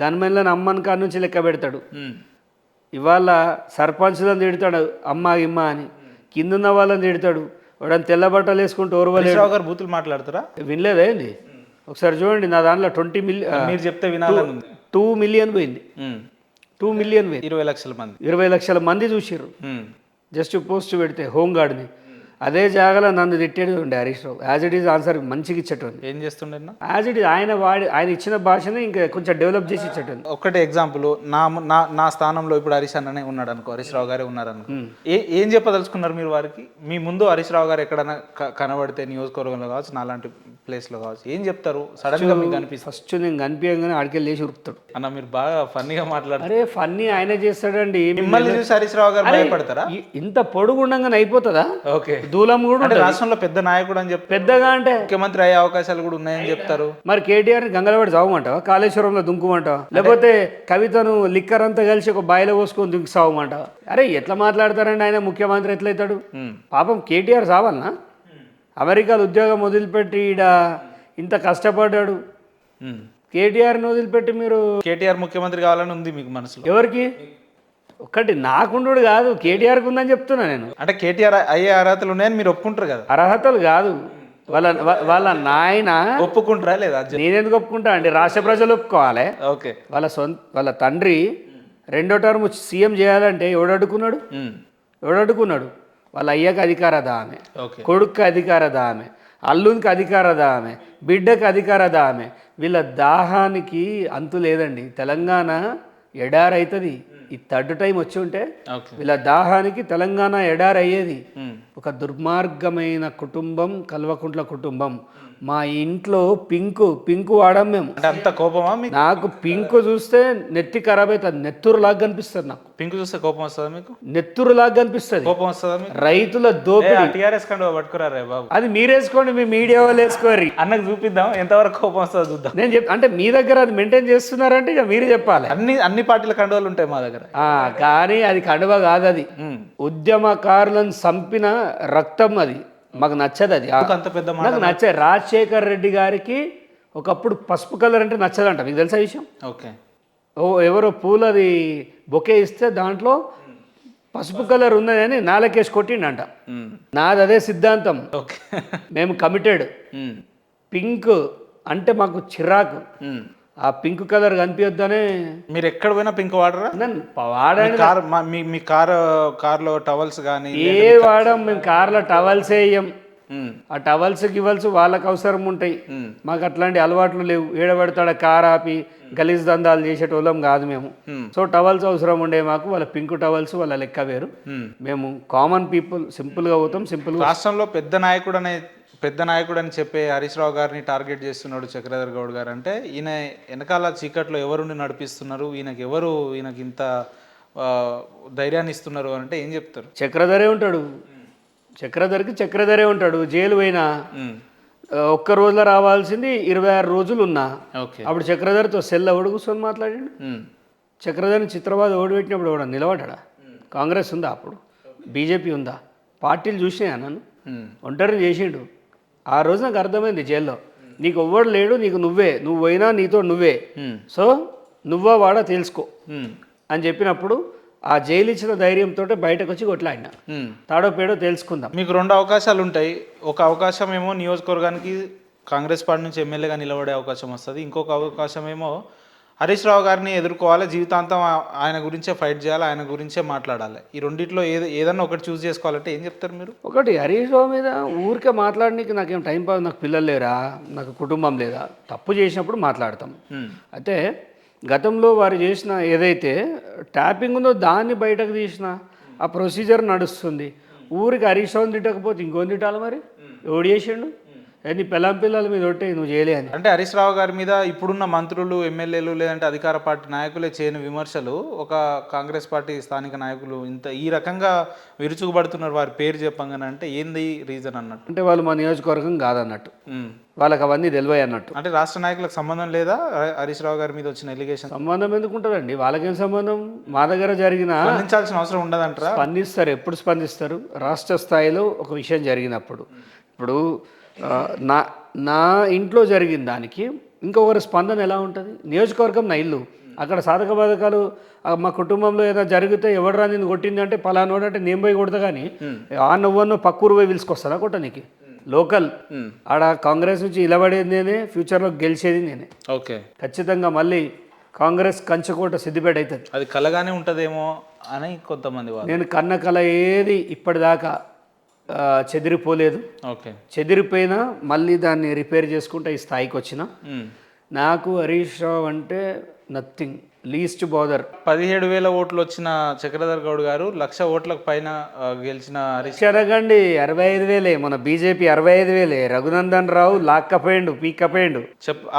గన్మెన్లను అమ్మని కాడ నుంచి లెక్క పెడతాడు. ఇవాళ సర్పంచ్లను తిడతాడు అమ్మ ఇమ్మ అని, కిందున్న వాళ్ళని తిడతాడు. వాడని తెల్ల బట్టలు వేసుకుంటూ ఓర్వలేరు. బూతులు మాట్లాడతారా? వినలేదా ఏంది? ఒకసారి చూడండి, నా దాంట్లో 20 మిలియన్, మీరు చెప్తే వినాలని 2 మిలియన్ పోయింది. 2 మిలియన్ పోయింది. 20 లక్షల మంది, 20 లక్షల మంది చూసిర్రు జస్ట్ పోస్ట్ పెడితే హోంగార్డ్ని. అదే జాగాలో నన్ను తిట్టేది ఉండే Harish Rao. As it is answer మంచిగా ఇచ్చేటోంది. ఏం చేస్తుండే? యాజ్ ఇట్ ఈజ్ ఆయన ఇచ్చిన భాషని ఇంకా కొంచెం డెవలప్ చేసి ఇచ్చేటోంది. ఒకటి ఎగ్జాంపుల్, నా స్థానంలో ఇప్పుడు హరీష్ అన్ననే ఉన్నాడు అనుకో, హరీష్ రావు గారే ఉన్నారనుకో, ఏం చెప్పదలుచుకున్నారు మీరు వారికి? మీ ముందు హరీష్ రావు గారు ఎక్కడైనా కనబడితే నియోజకవర్గంలో కావచ్చు, నాలాంటి ప్లేస్లో కావచ్చు, ఏం చెప్తారు? సడన్ గా మీకు అనిపిస్తుంది? ఫస్ట్ నేను కనిపించగానే ఆడికెళ్ళి లేచి ఉరుకుతాడు. అన్న మీరు బాగా ఫన్నీగా మాట్లాడారు. అరే ఫన్నీ ఆయన చేస్తాడండి. మిమ్మల్ని చూసి హరీష్ రావు గారు భయపడతారా? ఇంత పొడుగుండగానే అయిపోతుందా? ఓకే, దూలం కూడా రాష్ట్రంలో పెద్ద నాయకుడు అని చెప్పి, పెద్దగా అంటే ముఖ్యమంత్రి అయ్యే అవకాశాలు కూడా ఉన్నాయని చెప్తారు. మరి కేటీఆర్ గంగలవాడి చావమంటావా? కాళేశ్వరంలో దుంకుమంటావా? లేకపోతే కవితను లిక్కర్ అంతా కలిసి ఒక బాయిలో పోసుకొని దుంకి సావమంటావా? అరే ఎట్లా మాట్లాడతారండి? ఆయన ముఖ్యమంత్రి ఎట్లయితాడు? పాపం కేటీఆర్ సావన్నా? అమెరికాలో ఉద్యోగం వదిలిపెట్టి ఈడ ఇంత కష్టపడ్డాడు. కేటీఆర్ని వదిలిపెట్టి మీరు కేటీఆర్ ముఖ్యమంత్రి కావాలని ఉంది మీకు మనసులో? ఎవరికి? ఒక్కటి నాకుండు కాదు, కేటీఆర్కి ఉందని చెప్తున్నా నేను. అంటే కేటీఆర్ అయ్యే అర్హతలు ఉన్నాయని మీరు ఒప్పుకుంటారు కదా? అర్హతలు కాదు, వాళ్ళ నాయన ఒప్పుకుంటారా లేదా? నేనెందుకు ఒప్పుకుంటా అండి? రాష్ట్ర ప్రజలు ఒప్పుకోవాలి. ఓకే, వాళ్ళ తండ్రి 2వ టర్మ్ సీఎం చేయాలంటే ఎవడడుకున్నాడు? వాళ్ళ అయ్యకి అధికారదా ఆమె, కొడుక్కి అధికారదా ఆమె, అల్లునికి అధికారదా ఆమె, బిడ్డకి అధికారదా ఆమె. వీళ్ళ దాహానికి అంతు లేదండి. తెలంగాణ ఎడారైతుంది. ఈ 3rd టైం వచ్చి ఉంటే వీళ్ళ దాహానికి తెలంగాణ ఎడారి అయ్యేది. ఒక దుర్మార్గమైన కుటుంబం, కల్వకుంట్ల కుటుంబం. మా ఇంట్లో పింకు వాడాం మేము. అంత కోపమా? నాకు పింకు చూస్తే నెత్తి ఖరాబ్ అవుతుంది, నెత్తురులాగా కనిపిస్తుంది. నాకు పింకు చూస్తే కోపం వస్తుందా? మీకు నెత్తురులాగా కనిపిస్తుంది. కోపం వస్తుందా మీకు? రైతుల దోపిడీ. టీఆర్ఎస్ కంటే పట్టుకురారే బాబు, అది మీరేసుకోండి, మీ మీడియా వాళ్ళు వేసుకోరు. అన్నకు చూపిద్దాం ఎంతవరకు కోపం వస్తుందో చూద్దాం. నేను అంటే మీ దగ్గర అది మెయింటైన్ చేస్తున్నారంటే ఇక మీరు చెప్పాలి. అన్ని పార్టీల కండువాలు ఉంటాయి మా దగ్గర. కానీ అది కండువ కాదు, అది ఉద్యమకారులను చంపిన రక్తం. అది మాకు నచ్చదు. అది అంత పెద్ద నాకు నచ్చదు. రాజశేఖర్ రెడ్డి గారికి ఒకప్పుడు పసుపు కలర్ అంటే నచ్చదంట. మీకు తెలుసా విషయం? ఓకే, ఎవరో పూలది బొకే ఇస్తే దాంట్లో పసుపు కలర్ ఉన్నదని నాలకేసి కొట్టిండంట. నాది అదే సిద్ధాంతం. మేము కమిటెడ్. పింక్ అంటే మాకు చిరాకు. ఆ పింక్ కలర్ కనిపించొద్దనే. మీరు ఎక్కడ పోయినా పింక్ వాడరా? వాడండి. మీ కార్లో టవల్స్ కానీ ఏ వాడం? మేము కార్లో టవల్స్ వేయం. ఆ టవల్స్ గివల్స్ వాళ్ళకి అవసరం ఉంటాయి, మాకు అట్లాంటి అలవాట్లు లేవు. ఏడబెడతాడ కార్ ఆపి గలీజ్ దందాలు చేసేటోళ్ళం కాదు మేము. సో టవల్స్ అవసరం ఉండే మాకు, వాళ్ళ పింక్ టవల్స్ వాళ్ళ లెక్క వేరు. మేము కామన్ పీపుల్, సింపుల్గా పోతాం, సింపుల్గా. రాష్ట్రంలో పెద్ద నాయకుడు అని చెప్పే హరీష్ రావు గారిని టార్గెట్ చేస్తున్నాడు చక్రధర్ గౌడ్ గారు. అంటే ఈయన వెనకాల చీకట్లో ఎవరుండి నడిపిస్తున్నారు, ఈయనకి ఇంత ధైర్యాన్ని ఇస్తున్నారు అంటే ఏం చెప్తారు? చక్రధరే ఉంటాడు, చక్రధరే ఉంటాడు. జైలు పోయినా ఒక్క రోజులో రావాల్సింది 26 రోజులు ఉన్నా. అప్పుడు చక్రధర్తో సెల్ ఎవడు కూర్చొని మాట్లాడాడు? చక్రధర్ని చిత్రవాద ఓడిపెట్టినప్పుడు ఎవడ నిలబడ్డా? కాంగ్రెస్ ఉందా అప్పుడు? బీజేపీ ఉందా? పార్టీలు చూసినాయా నన్ను? ఒంటరిని చేసిండు. ఆ రోజు నాకు అర్థమైంది జైల్లో నీకు ఎవ్వడు లేడు, నీకు నువ్వు పోయినా నీతో నువ్వే, సో నువ్వా వాడా తెలుసుకో అని చెప్పినప్పుడు ఆ జైలు ఇచ్చిన ధైర్యంతో బయటకు వచ్చి కొట్లాడినా. తాడో పేడో తెలుసుకుందాం. మీకు 2 అవకాశాలు ఉంటాయి. ఒక అవకాశం ఏమో నియోజకవర్గానికి కాంగ్రెస్ పార్టీ నుంచి ఎమ్మెల్యేగా నిలబడే అవకాశం వస్తుంది. ఇంకొక అవకాశం ఏమో హరీష్ రావు గారిని ఎదుర్కోవాలి, జీవితాంతం ఆయన గురించే ఫైట్ చేయాలి, ఆయన గురించే మాట్లాడాలి. ఈ రెండిట్లో ఏదన్నా ఒకటి చూస్ చేసుకోవాలంటే ఏం చెప్తారు మీరు? ఒకటి, హరీష్ రావు మీద ఊరికే మాట్లాడడానికి నాకేం టైం పాస్, నాకు పిల్లలు లేరా, నాకు కుటుంబం లేదా, తప్పు చేసినప్పుడు మాట్లాడతాం. అయితే గతంలో వారు చేసిన ఏదైతే ట్యాపింగ్ ఉందో దాన్ని బయటకు తీసిన ఆ ప్రొసీజర్ నడుస్తుంది. ఊరికి హరీష్ రావుని తిట్టకపోతే ఇంకొని తిట్టాలి మరి? ఎవడు చేసిండు? నీ పిల్లల మీద ఒట్టే నువ్వు చేయలే అని. అంటే హరీష్ రావు గారి మీద ఇప్పుడున్న మంత్రులు, ఎమ్మెల్యేలు లేదంటే అధికార పార్టీ నాయకులే చేయని విమర్శలు ఒక కాంగ్రెస్ పార్టీ స్థానిక నాయకులు ఈ రకంగా విరుచుకుపడుతున్నారు వారి పేరు చెప్పంగానే, అంటే ఏంది రీజన్ అన్నట్టు? అంటే వాళ్ళు మా నియోజకవర్గం కాదన్నట్టు, వాళ్ళకి అవన్నీ తెలివాయి అన్నట్టు. అంటే రాష్ట్ర నాయకులకు సంబంధం లేదా హరీష్ రావు గారి మీద వచ్చిన ఎలిగేషన్? సంబంధం ఎందుకు ఉంటుందండి? వాళ్ళకేం సంబంధం? మా దగ్గర జరిగిన స్పందించాల్సిన అవసరం ఉండదంటారా? స్పందిస్తారు. ఎప్పుడు స్పందిస్తారు? రాష్ట్ర స్థాయిలో ఒక విషయం జరిగినప్పుడు. ఇప్పుడు నా ఇంట్లో జరిగిన దానికి ఇంకొకరి స్పందన ఎలా ఉంటుంది? నియోజకవర్గం నా ఇల్లు, అక్కడ సాధక బాధకాలు మా కుటుంబంలో ఏదైనా జరిగితే ఎవడరా నేను కొట్టింది అంటే పలానోడు అంటే నేను పోయి కొడతా, కానీ ఆ నువ్వన్నో పక్కూరు పోయి పిలుచుకొస్తానా కొట్టనికి? లోకల్ ఆడ కాంగ్రెస్ నుంచి నిలబడేది నేనే, ఫ్యూచర్లో గెలిచేది నేనే. ఓకే, ఖచ్చితంగా మళ్ళీ కాంగ్రెస్ కంచుకోట సిద్దిపేట అవుతుంది. అది కలగానే ఉంటుందేమో అని కొంతమంది. నేను కన్న కల ఏది ఇప్పటిదాకా చెదిరిపోలేదు. ఓకే, చెదిరిపోయినా మళ్ళీ దాన్ని రిపేర్ చేసుకుంటే ఈ స్థాయికి వచ్చిన. నాకు హరీష్ రావు అంటే నథింగ్, లీస్ట్ బాదర్. 17,000 ఓట్లు వచ్చిన చక్రధర్ గౌడ్ గారు 1,00,000 ఓట్లకు పైన గెలిచిన హరీష్ అడగండి 65,000. మన బీజేపీ 65,000. రఘునందన్ రావు లాక్కపోయిండు, పీక్కపోయిండు.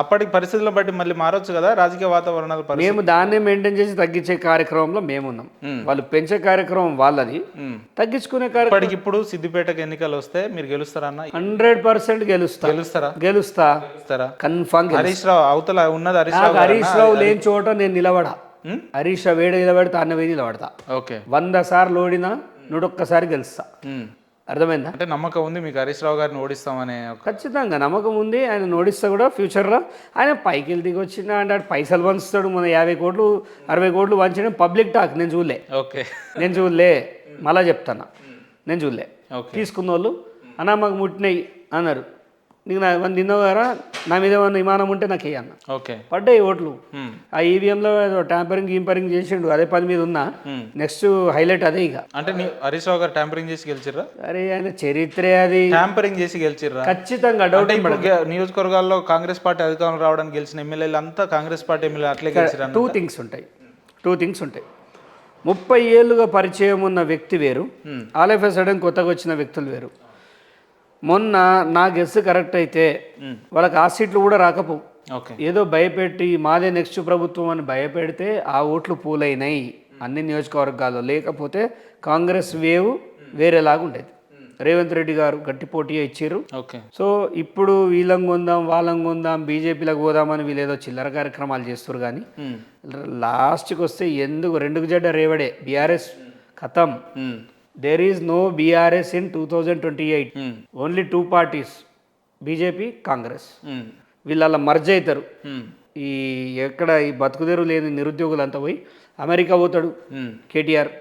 అప్పటి పరిస్థితులను బట్టి మళ్ళీ మారొచ్చు కదా రాజకీయ వాతావరణాలు. మేము దాన్నే మెయింటైన్ చేసి తగ్గించే కార్యక్రమంలో మేమున్నాం. వాళ్ళు పెంచే కార్యక్రమం వాళ్ళది, తగ్గించుకునే కార్యక్రమం. ఇప్పుడు సిద్దిపేటకు ఎన్నికలు వస్తే మీరు గెలుస్తారన్న? 100% గెలుస్తా. కన్ఫర్మ్. హరీష్ రావు అవతల ఉన్నది హరీష్ రావు లేని చోట నేను నిలబడా. హరీష్ రావు వేడి నిలబెడతా, అన్న వేడి నిలబడతా. ఓకే, 100 సార్లు ఓడినా 101 గెలుస్తా. అర్థమైందా? అంటే నమ్మకం ఉంది మీకు హరీష్ రావు గారిని ఓడిస్తామనే? ఖచ్చితంగా నమ్మకం ఉంది. ఆయన ఓడిస్తా కూడా ఫ్యూచర్లో. ఆయన పైకి వెళ్ళి దిగి వచ్చిన అంటే పైసలు పంచుతాడు. మన 50 కోట్లు 60 కోట్లు వంచడం పబ్లిక్ టాక్. నేను చూడలే. ఓకే, నేను చూడలే, మళ్ళా చెప్తాను, నేను చూడలే. తీసుకున్న వాళ్ళు అన్నా మాకు ముట్టినాయి అన్నారు. నీకు నిన్న గారా నా మీద ఏమన్నా విమానం ఉంటే నాకు అన్న. ఓకే, పడ్డాయి ఓట్లు. ఆ ఈవీఎంలో ట్యాంపరింగ్ చేసిండు, అదే పని మీద ఉన్నా. నెక్స్ట్ హైలైట్ అదే. ఇక అంటే హరీష్ రావు గారు ట్యాంపరింగ్ చేసి గెలిచిర్రా? అరే ఆయన చరిత్రే అది. ట్యాంపరింగ్ చేసి గెలిచిర్రా? ఖచ్చితంగా డౌట్. నియోజకవర్గాల్లో కాంగ్రెస్ పార్టీ అధికారం రావడానికి గెలిచిన ఎమ్మెల్యేలు అంతా కాంగ్రెస్ పార్టీ ఎమ్మెల్యే అట్లే గెలిచిరా? టూ థింగ్స్ ఉంటాయి. 30 ఏళ్ళుగా పరిచయం ఉన్న వ్యక్తి వేరు, ఆల్ ఆఫ్ ఎ సడన్ కొత్తగా వచ్చిన వ్యక్తులు వేరు. మొన్న నా గెస్ కరెక్ట్ అయితే వాళ్ళకి ఆ సీట్లు కూడా రాకపోవు. ఏదో భయపెట్టి మాదే నెక్స్ట్ ప్రభుత్వం అని భయపెడితే ఆ ఓట్లు పూలైనాయి అన్ని నియోజకవర్గాల్లో. లేకపోతే కాంగ్రెస్ వేవ్ వేరేలాగా ఉండేది. రేవంత్ రెడ్డి గారు గట్టి పోటీ ఇచ్చారు. సో ఇప్పుడు వీళ్ళం కొందాం బీజేపీలకు పోదామని వీళ్ళు ఏదో చిల్లర కార్యక్రమాలు చేస్తారు. కానీ లాస్ట్కి వస్తే ఎందుకు 2 జడ్డ రేవడే బీఆర్ఎస్ ఖతం. There is no BRS in 2028. Only 2 parties, BJP Congress. వీళ్ళ మర్జ్ అవుతారు. ఈ ఎక్కడ ఈ బతుకుదేరు లేని నిరుద్యోగులంతా పోయి అమెరికా పోతాడు కేటీఆర్.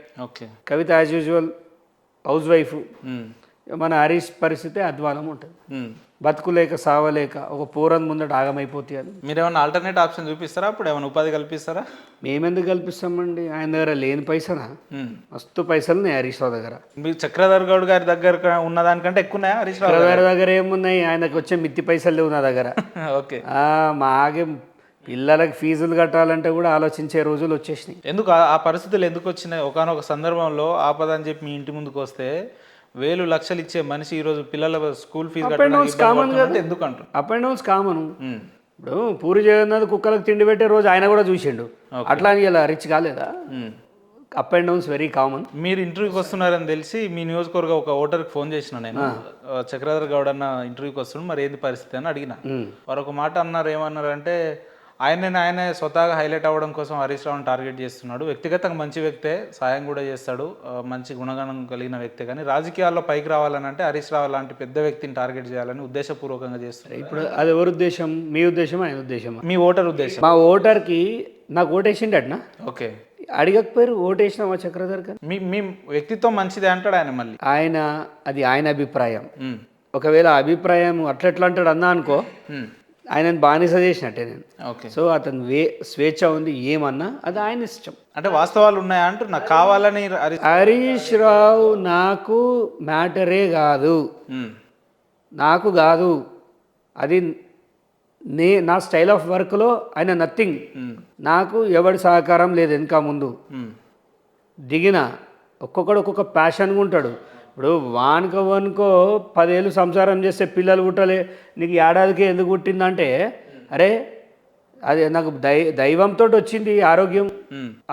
కవిత యాజ్ యూజువల్ హౌస్ వైఫ్. మన హరీష్ పరిస్థితి అధ్వానం ఉంటుంది. బతుకులేక సావలేక ఒక పోరన్ ముందట ఆగమైపోతాయి అని. మీరు ఏమైనా ఆల్టర్నేట్ ఆప్షన్ చూపిస్తారా, అప్పుడు ఏమైనా ఉపాధి కల్పిస్తారా? మేమెందుకు కల్పిస్తామండి, ఆయన దగ్గర లేని పైసనా? మస్తు పైసలు ఉన్నాయి హరీష్ రావు దగ్గర. మీకు చక్రధర్ గౌడ్ గారి దగ్గర ఉన్న దానికంటే ఎక్కువ ఉన్నాయా హరీష్ రావు గారి గారి దగ్గర ఏమున్నాయి, ఆయనకు వచ్చే మిత్తి పైసలు లేవు నా దగ్గర. ఓకే. మాగే పిల్లలకి ఫీజులు కట్టాలంటే కూడా ఆలోచించే రోజులు వచ్చేసినాయి. ఎందుకు ఆ పరిస్థితులు ఎందుకు వచ్చినాయి? ఒకానొక సందర్భంలో ఆపద అని చెప్పి మీ ఇంటి ముందుకు వస్తే 1,000 లక్షలు ఇచ్చే మనిషి ఈరోజు పిల్లల స్కూల్ ఫీజు కట్టడానికి ఎందుకు అంటారు? Up and downs common. ఇప్పుడు పూరి జగన్నాథ్ కుక్కలకు తిండి పెట్టే రోజు ఆయన కూడా చూసిండు, అట్లా అని ఇలా రిచ్ కాలేదా? Up and downs very common. మీరు ఇంటర్వ్యూకి వస్తున్నారని తెలిసి మీ నియోజకవర్గ ఒక ఓటర్కి ఫోన్ చేసిన నేను, చక్రధర్ గౌడ్ అన్న ఇంటర్వ్యూకి వస్తున్నాడు, మరి ఏంది పరిస్థితి అని అడిగిన. వారు ఒక మాట అన్నారు, ఏమన్నారంటే ఆయనే స్వతహాగా హైలైట్ అవ్వడం కోసం హరీష్ రావుని టార్గెట్ చేస్తున్నాడు. వ్యక్తిగతంగా మంచి వ్యక్తే, సాయం కూడా చేస్తాడు, మంచి గుణగణం కలిగిన వ్యక్తే, కానీ రాజకీయాల్లో పైకి రావాలని అంటే హరీష్ రావు లాంటి పెద్ద వ్యక్తిని టార్గెట్ చేయాలని ఉద్దేశపూర్వకంగా చేస్తున్నాడు. ఇప్పుడు అది ఎవరి ఉద్దేశం? మీ ఉద్దేశం, ఆయన ఉద్దేశం? మీ ఓటర్ ఉద్దేశం. మా ఓటర్కి నాకు ఓటేసిండి అట్నా? ఓకే. అడిగకపోయారు ఓటేసిన మా చక్రధర్ గారు. మీ వ్యక్తిత్వం మంచిదే అంటాడు ఆయన. మళ్ళీ ఆయన అభిప్రాయం. ఒకవేళ అభిప్రాయం అట్లా అంటాడు అన్నా అనుకో, ఆయనను బానిస చేసినట్టే నేను. ఓకే. సో అతను స్వేచ్ఛ ఉంది, ఏమన్నా అది ఆయన ఇష్టం. అంటే వాస్తవాలు ఉన్నాయా అంటూ నాకు కావాలని హరీష్ రావు నాకు మ్యాటరే కాదు, నాకు కాదు అది. నా స్టైల్ ఆఫ్ వర్క్లో ఆయన నథింగ్. నాకు ఎవరి సహకారం లేదు వెనక ముందు. దిగిన ఒక్కొక్కడు ఒక్కొక్క ప్యాషన్గా ఉంటాడు. ఇప్పుడు వానుకో 10 ఏళ్ళు సంసారం చేస్తే పిల్లలు పుట్టలే, నీకు ఏడాదికి ఎందుకు పుట్టిందంటే, అరే అది నాకు దైవంతో వచ్చింది ఆరోగ్యం,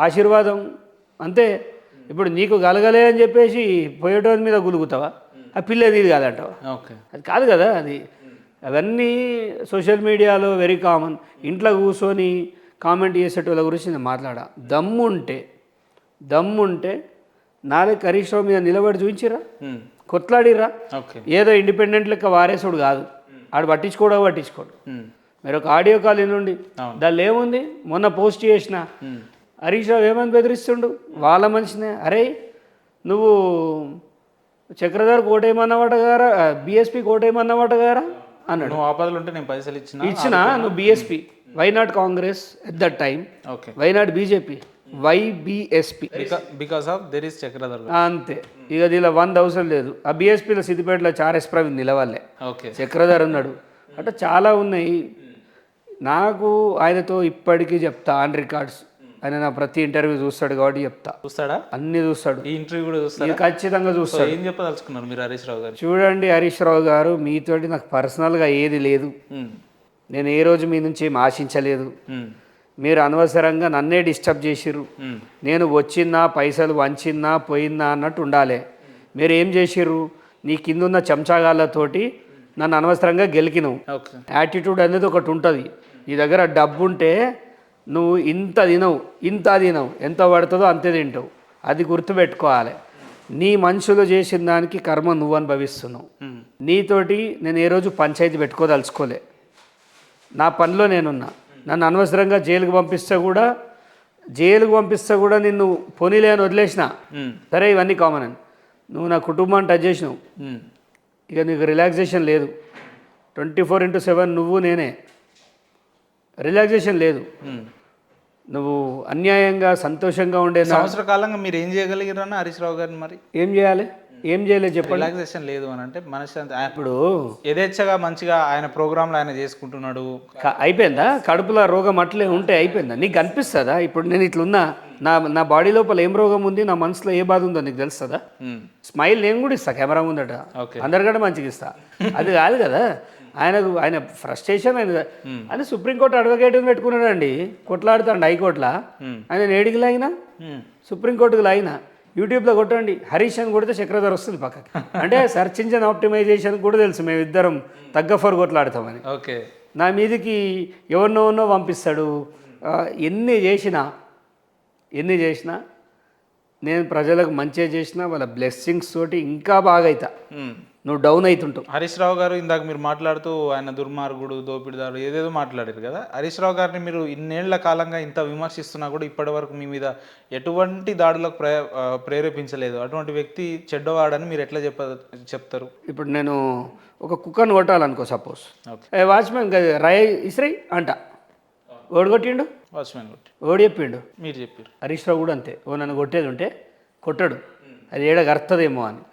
ఆశీర్వాదం అంతే. ఇప్పుడు నీకు కలగలే అని చెప్పేసి పోయేటోని మీద గులుగుతావా? ఆ పిల్ల నీది కాదంటావా? ఓకే. అది కాదు కదా. అవన్నీ సోషల్ మీడియాలో వెరీ కామన్. ఇంట్లో కూర్చొని కామెంట్ చేసేటోళ్ళ గురించి నేను మాట్లాడా. దమ్ముంటే నాలుగు హరీష్ రావు మీద నిలబడి చూపించిరా, కొట్లాడిరా. ఏదో ఇండిపెండెంట్ లెక్క వారేసుడు కాదు, ఆడు పట్టించుకోడు. మీరు ఒక ఆడియో కాల్ నుండి దానిలో ఏముంది, మొన్న పోస్ట్ చేసిన హరీష్ రావు ఏమని బెదిరిస్తుండు, వాళ్ళ మనిషినే. అరే నువ్వు చక్రధర్ కోటేమన్నవాట గారా, బీఎస్పీ కోటేమన్నవాట గారా అన్నాడు. ఆపదలు ఉంటే నేను పైసలు ఇచ్చినా, నువ్వు BSP, why not Congress at that time, why not BJP, why BSP, because of there is Chakradhar. అంతే. ఇక దీనిలో 100 అవసరం లేదు. ఆ బీఎస్పీలో సిద్దిపేటలో చార్ఎస్ ప్రవీణ్ నిలవాలే, చక్రధర్ ఉన్నాడు, అట్లా చాలా ఉన్నాయి. నాకు ఆయనతో ఇప్పటికీ చెప్తా ఆన్ రికార్డ్స్. ఆయన నా ప్రతి ఇంటర్వ్యూ చూస్తాడు కాబట్టి చెప్తా. చూస్తాడా? అన్ని చూస్తాడు. ఈ ఇంటర్వ్యూ కూడా చూస్తాడు? ఖచ్చితంగా చూస్తాడు. ఏం చెప్పదలుచుకున్నారు మీరు హరీష్ రావు గారు? చూడండి హరీష్ రావు గారు, మీతోటి నాకు పర్సనల్గా ఏది లేదు. నేను ఏ రోజు మీ నుంచి ఏం ఆశించలేదు. మీరు అనవసరంగా నన్నే డిస్టర్బ్ చేసిర్రు. నేను వచ్చినా పైసలు వంచినా పోయినా అన్నట్టు ఉండాలి. మీరు ఏం చేసిర్రు, నీ కింద ఉన్న చెంచాగాళ్ళతోటి నన్ను అనవసరంగా గెలికినవు. యాటిట్యూడ్ అనేది ఒకటి ఉంటుంది. నీ దగ్గర డబ్బు ఉంటే నువ్వు ఇంత తినవు, ఎంత పడుతుందో అంతే తింటావు. అది గుర్తుపెట్టుకోవాలి. నీ మనుషులు చేసిన దానికి కర్మ నువ్వు అనుభవిస్తున్నావు. నీతోటి నేను ఏ రోజు పంచాయతీ పెట్టుకోదలుచుకోలే. నా పనిలో నేనున్నా. నన్ను అనవసరంగా జైలుకు పంపిస్తే కూడా నిన్ను పోనీలే అని వదిలేసిన. సరే ఇవన్నీ కామన్ అని నువ్వు నా కుటుంబాన్ని టచ్ చేసినావు. ఇక నీకు రిలాక్సేషన్ లేదు. 24/7 నువ్వు నేనే. రిలాక్సేషన్ లేదు. నువ్వు అన్యాయంగా సంతోషంగా ఉండే సంవత్సర కాలంగా మీరు ఏం చేయగలిగారన్న హరీష్ రావు గారిని? మరి ఏం చేయాలి, ఏం చేయలేదు చెప్పండి. రిలాక్సేషన్ లేదు అని అంటే మనశ్శాంతి. ఇప్పుడు యథేచ్ఛగా మంచిగా ఆయన ప్రోగ్రాంలు ఆయన చేసుకుంటున్నాడు. అయిపోయిందా? కడుపులో రోగం అట్లే ఉంటే అయిపోయిందా? నీకు కనిపిస్తుందా? ఇప్పుడు నేను ఇట్లున్నా, నా బాడీ లోపల ఏం రోగం ఉంది, నా మనసులో ఏ బాధ ఉందో నీకు తెలుస్తుందా? స్మైల్ నేను కూడా ఇస్తా, కెమెరా ముందట అందరికంటే మంచిగా ఇస్తా. అది కాదు కదా. ఆయన ఫ్రస్ట్రేషన్ ఆయన సుప్రీంకోర్టు అడ్వకేట్ని పెట్టుకున్నాడండి, కొట్లాడుతాడు హైకోర్టులో. ఆయన ఏడికి లాగినా సుప్రీంకోర్టుకు లాగినా. యూట్యూబ్లో కొట్టండి హరీష్ అని కొడితే చక్రధర్ వస్తుంది పక్కకి. అంటే సెర్చ్ ఇంజిన్ ఆప్టిమైజేషన్ కూడా తెలుసు, మేమిద్దరం తగ్గఫర్ కొట్లాడతామని. ఓకే. నా మీదకి ఎవరినో పంపిస్తాడు. ఎన్ని చేసినా నేను ప్రజలకు మంచిగా చేసినా వాళ్ళ బ్లెస్సింగ్స్ తోటి ఇంకా బాగా అవుతా. నువ్వు డౌన్ అవుతుంటావు. హరీష్ రావు గారు ఇందాక మీరు మాట్లాడుతూ ఆయన దుర్మార్గుడు, దోపిడిదారు ఏదేదో మాట్లాడారు కదా. హరీష్ రావు గారిని మీరు ఇన్నేళ్ల కాలంగా ఇంత విమర్శిస్తున్నా కూడా ఇప్పటి వరకు మీ మీద ఎటువంటి దాడులకు ప్రేరేపించలేదు. అటువంటి వ్యక్తి చెడ్డవాడని మీరు ఎట్లా చెప్తారు? ఇప్పుడు నేను ఒక కుక్కను కొట్టాలనుకో సపోజ్, ఓకే, వాచ్మెన్ రాయ్ ఇస్రై అంట, ఓడి కొట్టిండు, వాచ్మెన్ కొట్టి ఓడి చెప్పిండు. మీరు చెప్పారు. హరీష్ రావు కూడా అంతే, ఓ నన్ను కొట్టేది ఉంటే కొట్టడు, అది ఏడ కరుతుందేమో అని,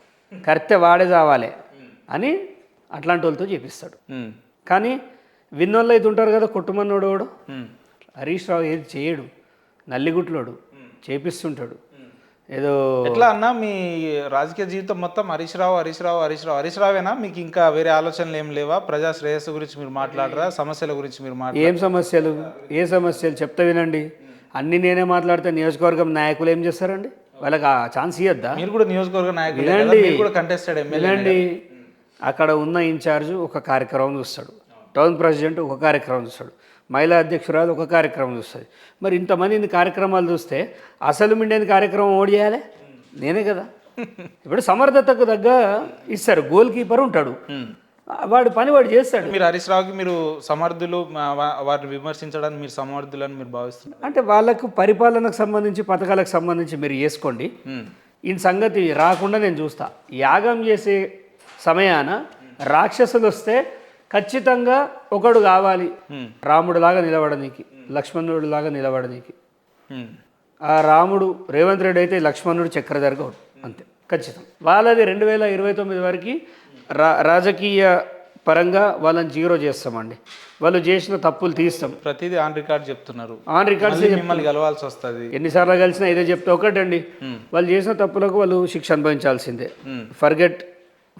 కరితే వాడే చావాలి అని అట్లాంటి వాళ్ళతో చేపిస్తాడు. కానీ విన్నోళ్ళు అయితే ఉంటారు కదా, కొట్టుమన్నోడు వాడు. హరీష్ రావు ఏది చేయడు, నల్లిగుట్లోడు చేపిస్తుంటాడు ఏదో. ఎట్లా అన్నా మీ రాజకీయ జీవితం మొత్తం హరీష్ రావు హరీష్ రావు హరీష్ రావు హరీష్ రావేనా? మీకు ఇంకా వేరే ఆలోచనలు ఏం లేవా? ప్రజా శ్రేయస్సు గురించి మీరు మాట్లాడరా? సమస్యల గురించి మీరు ఏం సమస్యలు? ఏ సమస్యలు చెప్తా వినండి. అన్నీ నేనే మాట్లాడితే నియోజకవర్గం నాయకులు ఏం చేస్తారండి? వాళ్ళకి ఆ ఛాన్స్ ఇవ్వద్దా? మీరు కూడా నియోజకవర్గ నాయకులు, మీరు కూడా కంటెస్టెడ్ ఎమ్మెల్యే. వినండి, అక్కడ ఉన్న ఇన్ఛార్జ్ ఒక కార్యక్రమం చూస్తాడు, టౌన్ ప్రెసిడెంట్ ఒక కార్యక్రమం చూస్తాడు, మహిళా అధ్యక్షురాలు ఒక కార్యక్రమం చూస్తుంది. మరి ఇంతమంది కార్యక్రమాలు చూస్తే అసలు మిండేని కార్యక్రమం ఓడి చేయాలి నేనే కదా. ఇప్పుడు సమర్థతకు తగ్గ ఇస్తారు, గోల్ కీపర్ ఉంటాడు, వాడి పని వాడు చేస్తాడు. మీరు హరీష్ రావుకి మీరు సమర్థులు, వారిని విమర్శించడానికి మీరు సమర్థులని మీరు భావిస్తున్నారు అంటే వాళ్ళకు పరిపాలనకు సంబంధించి పథకాలకు సంబంధించి మీరు చేసుకోండి, ఈ సంగతి రాకుండా నేను చూస్తా. యాగం చేసే సమయాన రాక్షసులు వస్తే ఖచ్చితంగా ఒకడు కావాలి, రాముడులాగా నిలబడనీకి, లక్ష్మణుడిలాగా నిలబడనీకి. ఆ రాముడు రేవంత్ రెడ్డి అయితే లక్ష్మణుడు చక్రధర్ గౌడ్, అంతే ఖచ్చితం. వాళ్ళది 2029 వరకు రాజకీయ పరంగా వాళ్ళని జీరో చేస్తామండి. వాళ్ళు చేసిన తప్పులు తీస్తాం. ప్రతిదీ ఆన్ రికార్డ్ చెప్తున్నారు. ఆన్ రికార్డ్ మిమ్మల్ని కలవాల్సి వస్తుంది. ఎన్నిసార్లు కలిసినా ఇదే చెప్తే ఒకటండి, వాళ్ళు చేసిన తప్పులకు వాళ్ళు శిక్ష అనుభవించాల్సిందే. ఫర్గెట్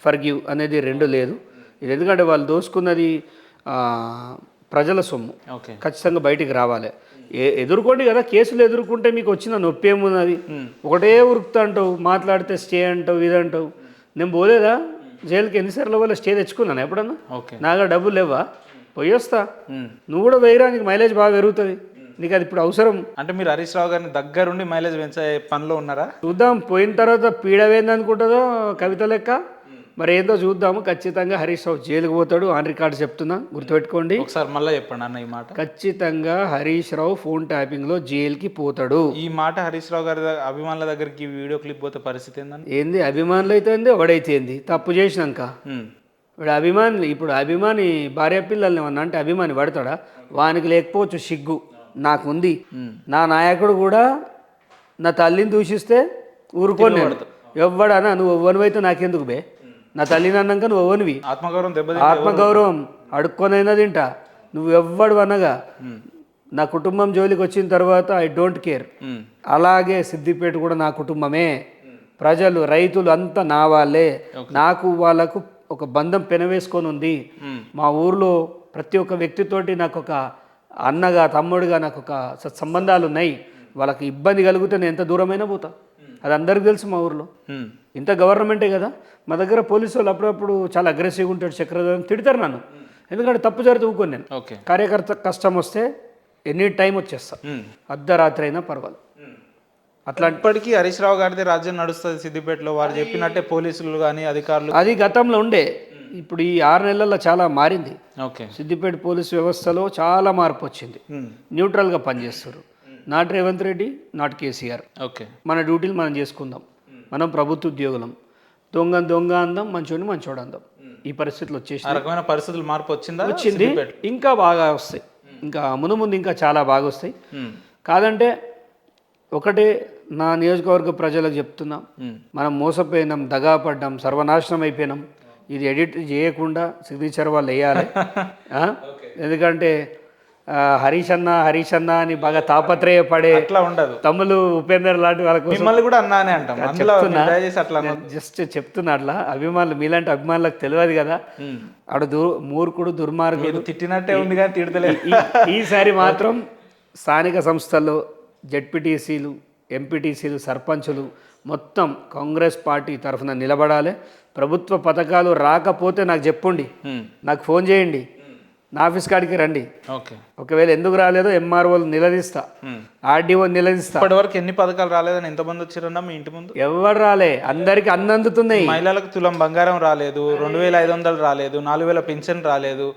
ఫర్గివ్ అనేది రెండు లేదు. ఇది ఎందుకంటే వాళ్ళు దోసుకున్నది ప్రజల సొమ్ము, ఖచ్చితంగా బయటికి రావాలి. ఎదుర్కోండి కదా, కేసులు ఎదుర్కొంటే మీకు వచ్చిన నొప్పి ఏమున్నది? ఒకటే ఉరుకుతా అంటావు, మాట్లాడితే స్టే అంటావు, ఇదంటావు. నేను పోలేదా జైలుకి? ఎన్నిసార్లు వల్ల స్టే తెచ్చుకున్నాను ఎప్పుడన్నా? నాగా డబ్బులు లేవా? పోయొస్తా. నువ్వు కూడా వేయరా, నీకు మైలేజ్ బాగా పెరుగుతుంది. నీకు అది ఇప్పుడు అవసరం. అంటే మీరు హరీష్ రావు గారిని దగ్గరుండి మైలేజ్ పెంచే పనిలో ఉన్నారా? చూద్దాం, పోయిన తర్వాత పీడవేంది అనుకుంటుందో కవిత లెక్క. మరి ఏందో చూద్దాము. ఖచ్చితంగా హరీష్ రావు జైలుకు పోతాడు, ఆన్ రికార్డు చెప్తున్నా, గుర్తుపెట్టుకోండి. ఒకసారి మళ్ళీ చెప్పండి అన్న ఈ మాట. ఖచ్చితంగా హరీష్ రావు ఫోన్ ట్యాపింగ్లో జైలుకి పోతాడు. ఈ మాట హరీష్ రావు గారి అభిమానుల దగ్గరికి వీడియో క్లిప్ పోతే పరిస్థితి ఏందని? ఏంది అభిమానులు అయితే ఏంది, ఎవడైతే ఏంది తప్పు చేసినాక ఇప్పుడు అభిమాని, ఇప్పుడు అభిమాని భార్య పిల్లల్ని ఏమన్నా అంటే అభిమాని పడతాడా? వానికి లేకపోవచ్చు సిగ్గు, నాకుంది. నా నాయకుడు కూడా నా తల్లిని దూషిస్తే ఊరుకోని ఎవ్వడనా, నువ్వు ఎవ్వనివైతే నాకెందుకు బే? నా తల్లిని అన్నాక నువ్వు ఎవ్వనివి. ఆత్మగౌరవం అడుక్కొనైనా తింటా. నువ్వు ఎవ్వడు అనగా నా కుటుంబం జోలికి వచ్చిన తర్వాత ఐ డోంట్ కేర్. అలాగే సిద్దిపేట కూడా నా కుటుంబమే, ప్రజలు రైతులు అంతా నా వాళ్ళే. నాకు వాళ్ళకు ఒక బంధం పెనవేసుకొని ఉంది. మా ఊర్లో ప్రతి ఒక్క వ్యక్తితోటి నాకు ఒక అన్నగా తమ్ముడుగా నాకు ఒక సత్సంబంధాలు ఉన్నాయి. వాళ్ళకి ఇబ్బంది కలిగితే నేను ఎంత దూరమైనా పోతా, అది అందరికి తెలుసు మా ఊర్లో. ఇంత గవర్నమెంటే కదా. మా దగ్గర పోలీసు వాళ్ళు అప్పుడప్పుడు చాలా అగ్రెసివ్గా ఉంటాడు, చక్రధరం తిడతారు నన్ను, ఎందుకంటే తప్పు జరిగితే ఊకొని నేను. కార్యకర్త కష్టం వస్తే ఎనీ టైం వచ్చేస్తా, అర్ధరాత్రి అయినా పర్వాలేదు. అట్లా ఇప్పటికీ హరీష్ రావు గారిదే రాజ్యం నడుస్తుంది సిద్దిపేటలో. వారు చెప్పినట్టే పోలీసులు కానీ అధికారులు. అది గతంలో ఉండే, ఇప్పుడు ఈ 6 నెలల్లో చాలా మారింది. ఓకే, సిద్దిపేట పోలీసు వ్యవస్థలో చాలా మార్పు వచ్చింది. న్యూట్రల్గా పనిచేస్తారు. Not Revanth Reddy, not KCR. Okay, మన డ్యూటీలు మనం చేసుకుందాం. మనం ప్రభుత్వ ఉద్యోగులం. దొంగ అందం, మంచోడిని మంచోడు అందం. ఈ పరిస్థితులు వచ్చేసి ఆ రకమైన పరిస్థితులు మార్పు వచ్చింది. ఇంకా బాగా వస్తాయి, ఇంకా ముందు ఇంకా చాలా బాగా వస్తాయి. కాదంటే ఒకటే నా నియోజకవర్గ ప్రజలకు చెప్తున్నాం, మనం మోసపోయినాం, దగాపడ్డాం, సర్వనాశనం అయిపోయినాం. ఇది ఎడిట్ చేయకుండా సిగ్నేచర్ వాళ్ళు వేయాలి. ఎందుకంటే హరీష్ అన్న అని బాగా తాపత్రయపడే అట్లా ఉండదు. తమ్ములు ఉపేందర్ లాంటి వాళ్ళకు మిమ్మల్ని కూడా అన్నానే అంటాం, జస్ట్ చెప్తున్నా. అట్లా అభిమానులు, మీలాంటి అభిమానులకు తెలియదు కదా. అడు మూర్ఖుడు, దుర్మార్గుడు తిట్టినట్టే ఉంది కానీ తిడతలేదు. ఈసారి మాత్రం స్థానిక సంస్థల్లో జెడ్పీటీసీలు, ఎంపీటీసీలు, సర్పంచులు మొత్తం కాంగ్రెస్ పార్టీ తరఫున నిలబడాలి. ప్రభుత్వ పథకాలు రాకపోతే నాకు చెప్పండి, నాకు ఫోన్ చేయండి. నా ఆఫీస్ కాడికి రండి. ఓకే. ఒకవేళ ఎందుకు రాలేదో ఎంఆర్ఓలు నిలదీస్తా, ఆర్డీఓ నిలదీస్తా. ఇప్పటివరకు ఎన్ని పథకాలు రాలేదని ఎంతమంది వచ్చారన్నా మీ ఇంటి ముందు? ఎవరు రాలే, అందరికి అందుతున్నాయి. మహిళలకు తులం బంగారం రాలేదు, 2500 రాలేదు, 4000 పెన్షన్ రాలేదు.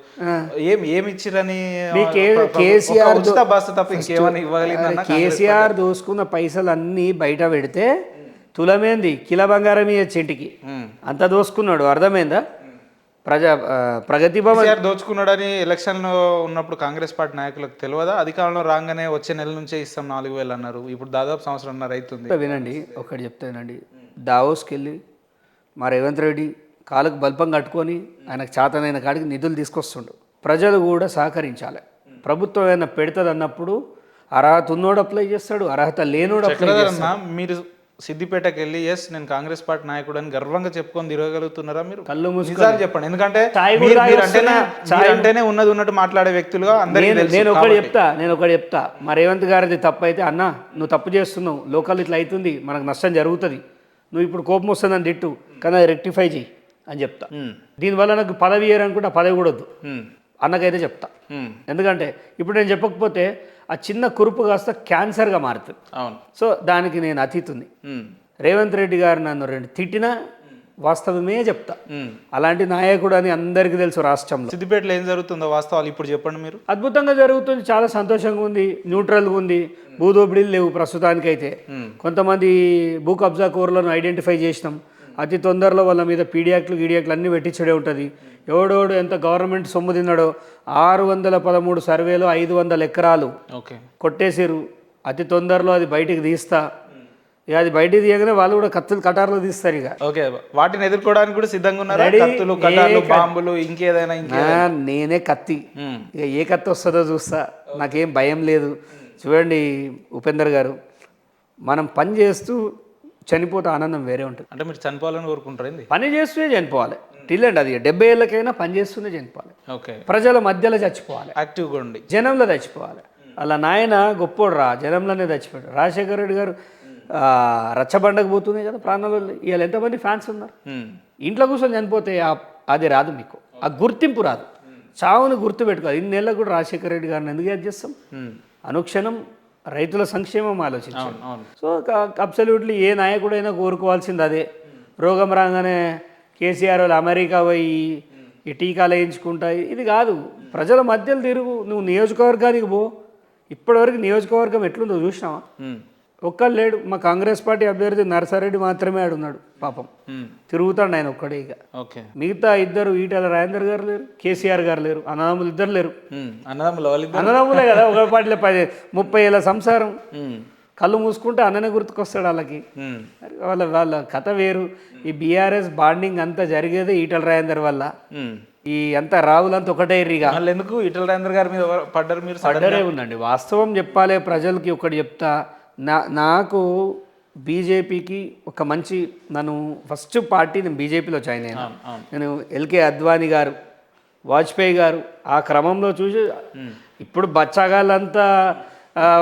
ఏమి ఇచ్చిరని? కేసీఆర్ ఉచిత బస్సు తప్ప ఇంకేమని ఇవ్వగలిగిందన్న? కేసీఆర్ దోసుకున్న పైసలు అన్నీ బయట పెడితే తులమేంది కిలో బంగారం ఇయ్యచ్చు ఇంటికి, అంత దోసుకున్నాడు. అర్థమైందా? ప్రగతి భవన్ దోచుకున్నాడని ఎలక్షన్లో ఉన్నప్పుడు కాంగ్రెస్ పార్టీ నాయకులకు తెలియదా? అధికారంలో రాగానే వచ్చే నెల నుంచే ఇస్తాం 4000 అన్నారు. ఇప్పుడు దాదాపు సంవత్సరంన్నర అవుతుంది. వినండి, ఒకటి చెప్తానండి. దావోస్కి వెళ్ళి మా రేవంత్ రెడ్డి కాళ్ళకు బల్పం కట్టుకొని ఆయనకు చేతనైన కాడికి నిధులు తీసుకొస్తుండు. ప్రజలు కూడా సహకరించాలి. ప్రభుత్వం ఏమైనా పెడుతుంది అన్నప్పుడు అర్హత ఉన్నోడు అప్లై చేస్తాడు, అర్హత లేనోడు అప్లై చేస్తాడు. మీరు సిద్దిపేటకి వెళ్ళి ఎస్ నేను కాంగ్రెస్ పార్టీ నాయకుడు అని గర్వంగా చెప్పుకొని తిరగలుగుతున్నారా మీరు? కళ్ళు నిజాలు చెప్పండి. ఎందుకంటే అంటేనే ఉన్నది ఉన్నట్టు మాట్లాడే వ్యక్తులుగా అందరికీ నేను ఒకటి చెప్తా. మా రేవంత్ గారిది తప్పు అయితే, అన్న నువ్వు తప్పు చేస్తున్నావు, లోకల్ ఇట్లా అవుతుంది, మనకు నష్టం జరుగుతుంది, నువ్వు ఇప్పుడు కోపం వస్తుందని తిట్టు, కానీ అది రెక్టిఫై చేయి అని చెప్తా. దీనివల్ల నాకు పదవి ఇయ్యారనుకుంటే ఆ పదవి కూడా వద్దు అన్నకైతే చెప్తా. ఎందుకంటే ఇప్పుడు నేను చెప్పకపోతే ఆ చిన్న కురుపు కాస్త క్యాన్సర్గా మారుతుంది. అవును. సో దానికి నేను అతీతుని. రేవంత్ రెడ్డి గారు నన్ను 2 తిట్టినా వాస్తవమే చెప్తా. అలాంటి నాయకుడు అని అందరికీ తెలుసు రాష్ట్రంలో. సిద్దిపేటలో ఏం జరుగుతుందో వాస్తవాలు ఇప్పుడు చెప్పండి మీరు. అద్భుతంగా జరుగుతుంది, చాలా సంతోషంగా ఉంది, న్యూట్రల్గా ఉంది. భూదోపిడీలు లేవు ప్రస్తుతానికైతే. కొంతమంది భూ కబ్జా కోర్లను ఐడెంటిఫై చేసినాం. అతి తొందరలో వాళ్ళ మీద పీడియాక్లు గీడియాక్లు అన్నీ పెట్టించడే ఉంటుంది. ఎవడోడు ఎంత గవర్నమెంట్ సొమ్ము తిన్నాడో 613 సర్వేలో 500 ఎకరాలు కొట్టేసారు. అతి తొందరలో అది బయటికి తీస్తా. ఇక అది బయటికి తీయగానే వాళ్ళు కూడా కత్తులు కటార్లు తీస్తారు. ఇక ఓకే, వాటిని ఎదుర్కోవడానికి కూడా సిద్ధంగా ఉన్నారు. కత్తులు, కటార్లు, బాంబులు, ఇంకేదైనా నేనే కత్తి. ఇక ఏ కత్తి వస్తుందో చూస్తా, నాకేం భయం లేదు. చూడండి ఉపేందర్ గారు, మనం పని చేస్తూ చనిపోతే ఆనందం వేరే ఉంటుంది. అంటే మీరు చనిపోవాలని కోరుకుంటారు? పని చేస్తూనే చనిపోవాలి. టిల్లండి, అది 70 ఏళ్ళకైనా పని చేస్తూనే చనిపోవాలి. ఓకే. ప్రజల మధ్యలో చచ్చిపోవాలి, యాక్టివ్గా ఉండి జనంలో చచ్చిపోవాలి. అలా నాయన గొప్పోడు రా, జనంలోనే చచ్చిపోయాడు. రాజశేఖర రెడ్డి గారు రచ్చబండకు పోతున్నాయి కదా ప్రాణాలు. ఇవాళ ఎంతమంది ఫ్యాన్స్ ఉన్నారు. ఇంట్లో కూర్చొని చనిపోతే అది రాదు, మీకు ఆ గుర్తింపు రాదు. చావును గుర్తు పెట్టుకోవాలి. ఇన్నేళ్ళకు కూడా రాజశేఖర రెడ్డి గారిని ఎందుకు యాద్ చేస్తాం? అనుక్షణం రైతుల సంక్షేమం ఆలోచించాం. సో అబ్సల్యూట్లీ ఏ నాయకుడైనా కోరుకోవాల్సింది అదే. రోగం రాగానే కేసీఆర్ వాళ్ళు అమెరికా పోయి ఈ టీకాలు వేయించుకుంటాయి, ఇది కాదు. ప్రజల మధ్యలో తిరుగు. నువ్వు నియోజకవర్గానికి పో. ఇప్పటివరకు నియోజకవర్గం ఎట్లుందో చూసినావా? ఒక్కరు లేడు. మా కాంగ్రెస్ పార్టీ అభ్యర్థి నర్సారెడ్డి మాత్రమే ఆడున్నాడు. పాపం తిరుగుతాడు ఆయన ఒక్కడే. ఇక మిగతా ఇద్దరు ఈటెల రాజేందర్ గారు లేరు, కేసీఆర్ గారు లేరు, అన్నదమ్ములు ఇద్దరు లేరు. అన్నదమ్ములే కదా, ఒక పార్టీలో 30 ఏళ్ళ సంసారం. కళ్ళు మూసుకుంటే అన్ననే గుర్తుకొస్తాడు వాళ్ళకి. వాళ్ళ కథ వేరు. ఈ బీఆర్ఎస్ బాండింగ్ అంతా జరిగేదే ఈటెల రాజేందర్ వల్ల. ఈ అంతా రావులంతా ఒకటే. ఇక ఎందుకు ఈటెల రాజేందర్ గారి మీద పడ్డారు మీరు? పడ్డరే ఉందండి. వాస్తవం చెప్పాలి ప్రజలకి. ఒకటి చెప్తా, నాకు బీజేపీకి ఒక మంచి, నన్ను ఫస్ట్ పార్టీ నేను బీజేపీలో జాయిన్ అయినా. నేను ఎల్కే అద్వానీ గారు, వాజ్పేయి గారు ఆ క్రమంలో చూసి, ఇప్పుడు బచ్చాగాళ్ళంతా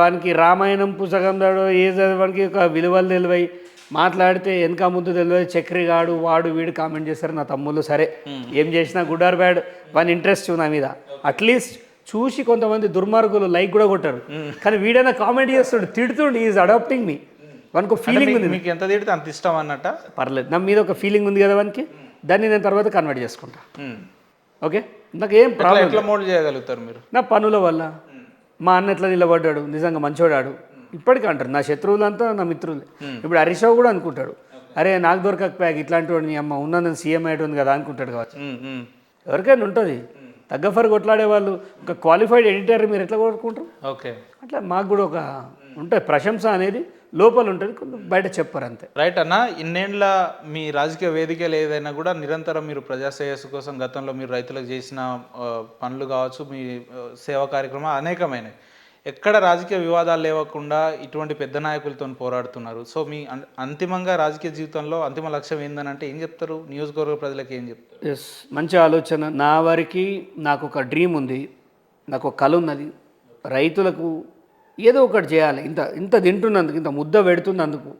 వానికి రామాయణం పుస్తకం చదవడం, ఏ చదవడానికి ఒక విలువలు తెలివై మాట్లాడితే వెనక ముందు తెలివై చక్రిగాడు వాడు వీడు కామెంట్ చేస్తారు నా తమ్ముళ్ళు. సరే ఏం చేసినా good or bad, one interest నా మీద. అట్లీస్ట్ చూసి కొంతమంది దుర్మార్గులు లైక్ కూడా కొట్టారు, కానీ వీడైనా కామెంట్ చేస్తాడు, తిడుతుండు. ఈజ్ అడాప్టింగ్ మీ. వానికి ఒక ఫీలింగ్ ఉంది, మీకు ఎంత తిడితే అంత ఇష్టం అన్నట్ట. పర్లేదు, నా మీద ఒక ఫీలింగ్ ఉంది కదా వానికి, దాన్ని నేను తర్వాత కన్వర్ట్ చేసుకుంటా. ఓకే, నాకు ఏం ప్రాబ్లం. ఎట్లా మోడ్ చేయగలుగుతారు మీరు? నా పనుల వల్ల. మా అన్న ఎట్లా నిలబడ్డాడు, నిజంగా మంచోడాడు. ఇప్పటికీ అంటారు నా శత్రువులంతా నా మిత్రులే. ఇప్పుడు హరీష్ రావు కూడా అనుకుంటాడు, అరే నాకు దొరకకపోయాక ఇట్లాంటి వాడు నీ అమ్మ ఉన్నా నేను సీఎం అయ్యేటుంది కదా అనుకుంటాడు కావచ్చు. ఎవరికైనా ఉంటుంది. తగ్గఫర్ కొట్లాడే వాళ్ళు. ఒక క్వాలిఫైడ్ ఎడిటర్ మీరు ఎట్లా కొట్టుకుంటారు? ఓకే, అట్లా మాకు కూడా ఒక ఉంటుంది ప్రశంస అనేది లోపల ఉంటుంది, కొంచెం బయట చెప్పరు అంతే. రైట్ అన్న, ఇన్నేళ్ళ మీ రాజకీయ వేదికలు ఏదైనా కూడా నిరంతరం మీరు ప్రజాశ్రేయస్సు కోసం గతంలో మీరు రైతులకు చేసిన పనులు కావచ్చు, మీ సేవా కార్యక్రమాలు అనేకమైనవి. ఎక్కడ రాజకీయ వివాదాలు లేవకుండా ఇటువంటి పెద్ద నాయకులతో పోరాడుతున్నారు. సో మీ అంతిమంగా రాజకీయ జీవితంలో అంతిమ లక్ష్యం ఏందని అంటే ఏం చెప్తారు? నియోజకవర్గ ప్రజలకి ఏం చెప్తారు? ఎస్, మంచి ఆలోచన. నా వరకు నాకు ఒక డ్రీమ్ ఉంది, నాకు ఒక కళ ఉన్నది. రైతులకు ఏదో ఒకటి చేయాలి. ఇంత తింటున్నందుకు, ఇంత ముద్ద పెడుతున్నందుకు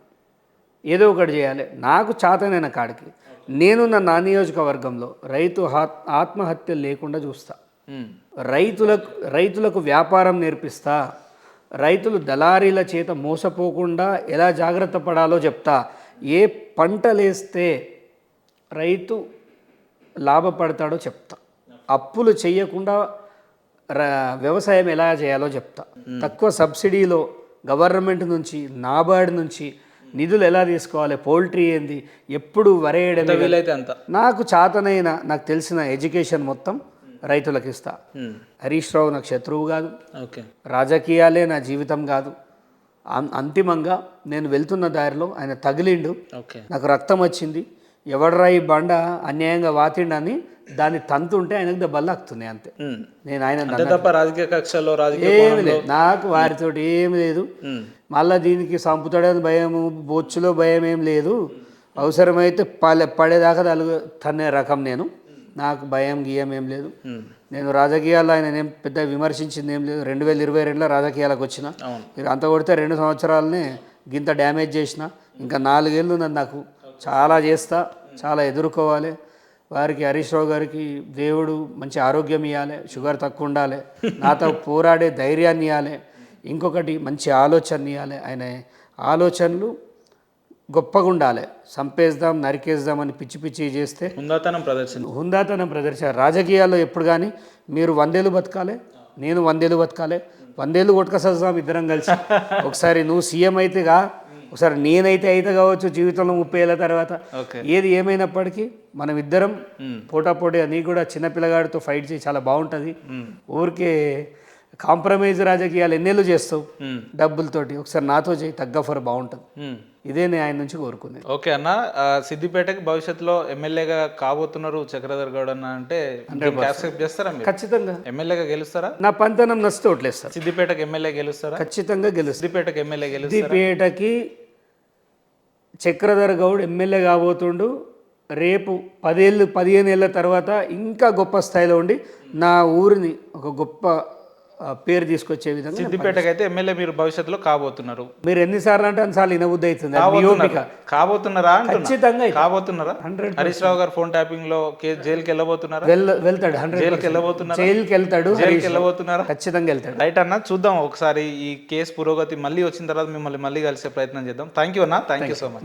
ఏదో ఒకటి చేయాలి. నాకు చాతనైన కాడికి నేను నా నియోజకవర్గంలో రైతు ఆత్మహత్యలు లేకుండా చూస్తా. రైతులకు వ్యాపారం నేర్పిస్తా, రైతులు దళారీల చేత మోసపోకుండా ఎలా జాగ్రత్త పడాలో చెప్తా, ఏ పంటలేస్తే రైతు లాభపడతాడో చెప్తా, అప్పులు చేయకుండా వ్యవసాయం ఎలా చేయాలో చెప్తా, తక్కువ సబ్సిడీలో గవర్నమెంట్ నుంచి నాబార్డ్ నుంచి నిధులు ఎలా తీసుకోవాలి, పౌల్ట్రీ ఏంది, ఎప్పుడు వరేయడం వీలైతే అంత నాకు చాతనైన నాకు తెలిసిన ఎడ్యుకేషన్ మొత్తం రైతులకు ఇస్తా. హరీష్ రావు నాకు శత్రువు కాదు, ఓకే, రాజకీయాలే నా జీవితం కాదు. అంతిమంగా నేను వెళ్తున్న దారిలో ఆయన తగిలిండు, ఓకే, నాకు రక్తం వచ్చింది, ఎవడరా ఈ బండ అన్యాయంగా వాతిండని దాన్ని తంతుంటే ఆయనకు దెబ్బలు తాకుతున్నాయి అంతే. నేను ఆయన తప్ప రాజకీయ కక్షలో ఏమి లేదు, నాకు వారితోటి ఏమి లేదు. మళ్ళీ దీనికి సంపుతాడని భయము, బొచ్చులో భయం ఏం లేదు. అవసరమైతే పడేదాకా తన్నే రకం నేను, నాకు భయం గీయం ఏం లేదు. నేను రాజకీయాల్లో ఆయన ఏం పెద్ద విమర్శించింది ఏం లేదు. 2022లో రాజకీయాలకు వచ్చిన, అంత కొడితే 2 సంవత్సరాలనే గింత డ్యామేజ్ చేసిన, ఇంకా 4 ఏళ్ళు ఉన్నది నాకు. చాలా చేస్తా, చాలా ఎదుర్కోవాలి. వారికి హరీష్ రావు గారికి దేవుడు మంచి ఆరోగ్యం ఇవ్వాలి, షుగర్ తక్కువ ఉండాలి, నాతో పోరాడే ధైర్యాన్ని ఇవ్వాలి, ఇంకొకటి మంచి ఆలోచన ఇవ్వాలి. ఆయన ఆలోచనలు గొప్పగా ఉండాలి. సంపేద్దాం నరికేద్దాం అని పిచ్చి పిచ్చి చేస్తే హుందాతనం ప్రదర్శన రాజకీయాల్లో ఎప్పుడు కానీ మీరు 100 ఏళ్ళు బతకాలి, నేను 100 ఏళ్ళు బతకాలి, 100 ఏళ్ళు కొట్టుకొస్తాం ఇద్దరం కలిసి. ఒకసారి నువ్వు సీఎం అయితేగా, ఒకసారి నేనైతే అయితే కావచ్చు జీవితంలో 30 ఏళ్ళ తర్వాత. ఏది ఏమైనప్పటికీ మనం ఇద్దరం పోటాపోటీ. నీ కూడా చిన్నపిల్లగాడితో ఫైట్ చేయి, చాలా బాగుంటుంది. ఊరికే కాంప్రమైజ్ రాజకీయాలు ఎన్నేళ్ళు చేస్తావు డబ్బులతోటి, ఒకసారి నాతో చేయి, తగ్గఫర్ బాగుంటుంది. ఇదే నేను ఆయన నుంచి కోరుకునేది. ఓకే అన్న, సిద్దిపేటకి భవిష్యత్తులో ఎమ్మెల్యేగా కాబోతున్నారు చక్రధర్ గౌడ్ అన్న అంటే యాక్సెప్ట్ చేస్తారా? ఖచ్చితంగా ఎమ్మెల్యేగా గెలుస్తారా? నా పంతనం నచ్చితే ఓట్లేస్తారు. సిద్దిపేటకి ఎమ్మెల్యే గెలుస్తారా? ఖచ్చితంగా గెలుస్తారు. సిద్దిపేటకి ఎమ్మెల్యే గెలుస్తారు. సిద్దిపేటకి చక్రధర్ గౌడ్ ఎమ్మెల్యే కాబోతుండు. రేపు 15 ఏళ్ళ తర్వాత ఇంకా గొప్ప స్థాయిలో ఉండి నా ఊరిని ఒక గొప్ప పేరు తీసుకొచ్చే విధంగా. సిద్దిపేటకి అయితే ఎమ్మెల్యే మీరు భవిష్యత్తులో కాబోతున్నారు. మీరు ఎన్నిసార్లు అంటే అన్నిసార్లు వినబుద్ధి అవుతుంది. కాబోతున్నారా? ఖచ్చితంగా కాబోతున్నారా? హరీష్ రావు గారు ఫోన్ ట్యాపింగ్ లో జైలుకి వెళ్ళబోతున్నారా? వెళ్తాడు. జైలుకి వెళ్తాడు. వెళ్ళబోతున్నారా? ఖచ్చితంగా వెళ్తాడు. రైట్ అన్న, చూద్దాం ఒకసారి ఈ కేసు పురోగతి మళ్ళీ వచ్చిన తర్వాత మిమ్మల్ని మళ్ళీ కలిసే ప్రయత్నం చేద్దాం. థ్యాంక్ యూ అన్న, థ్యాంక్ యూ సో మచ్.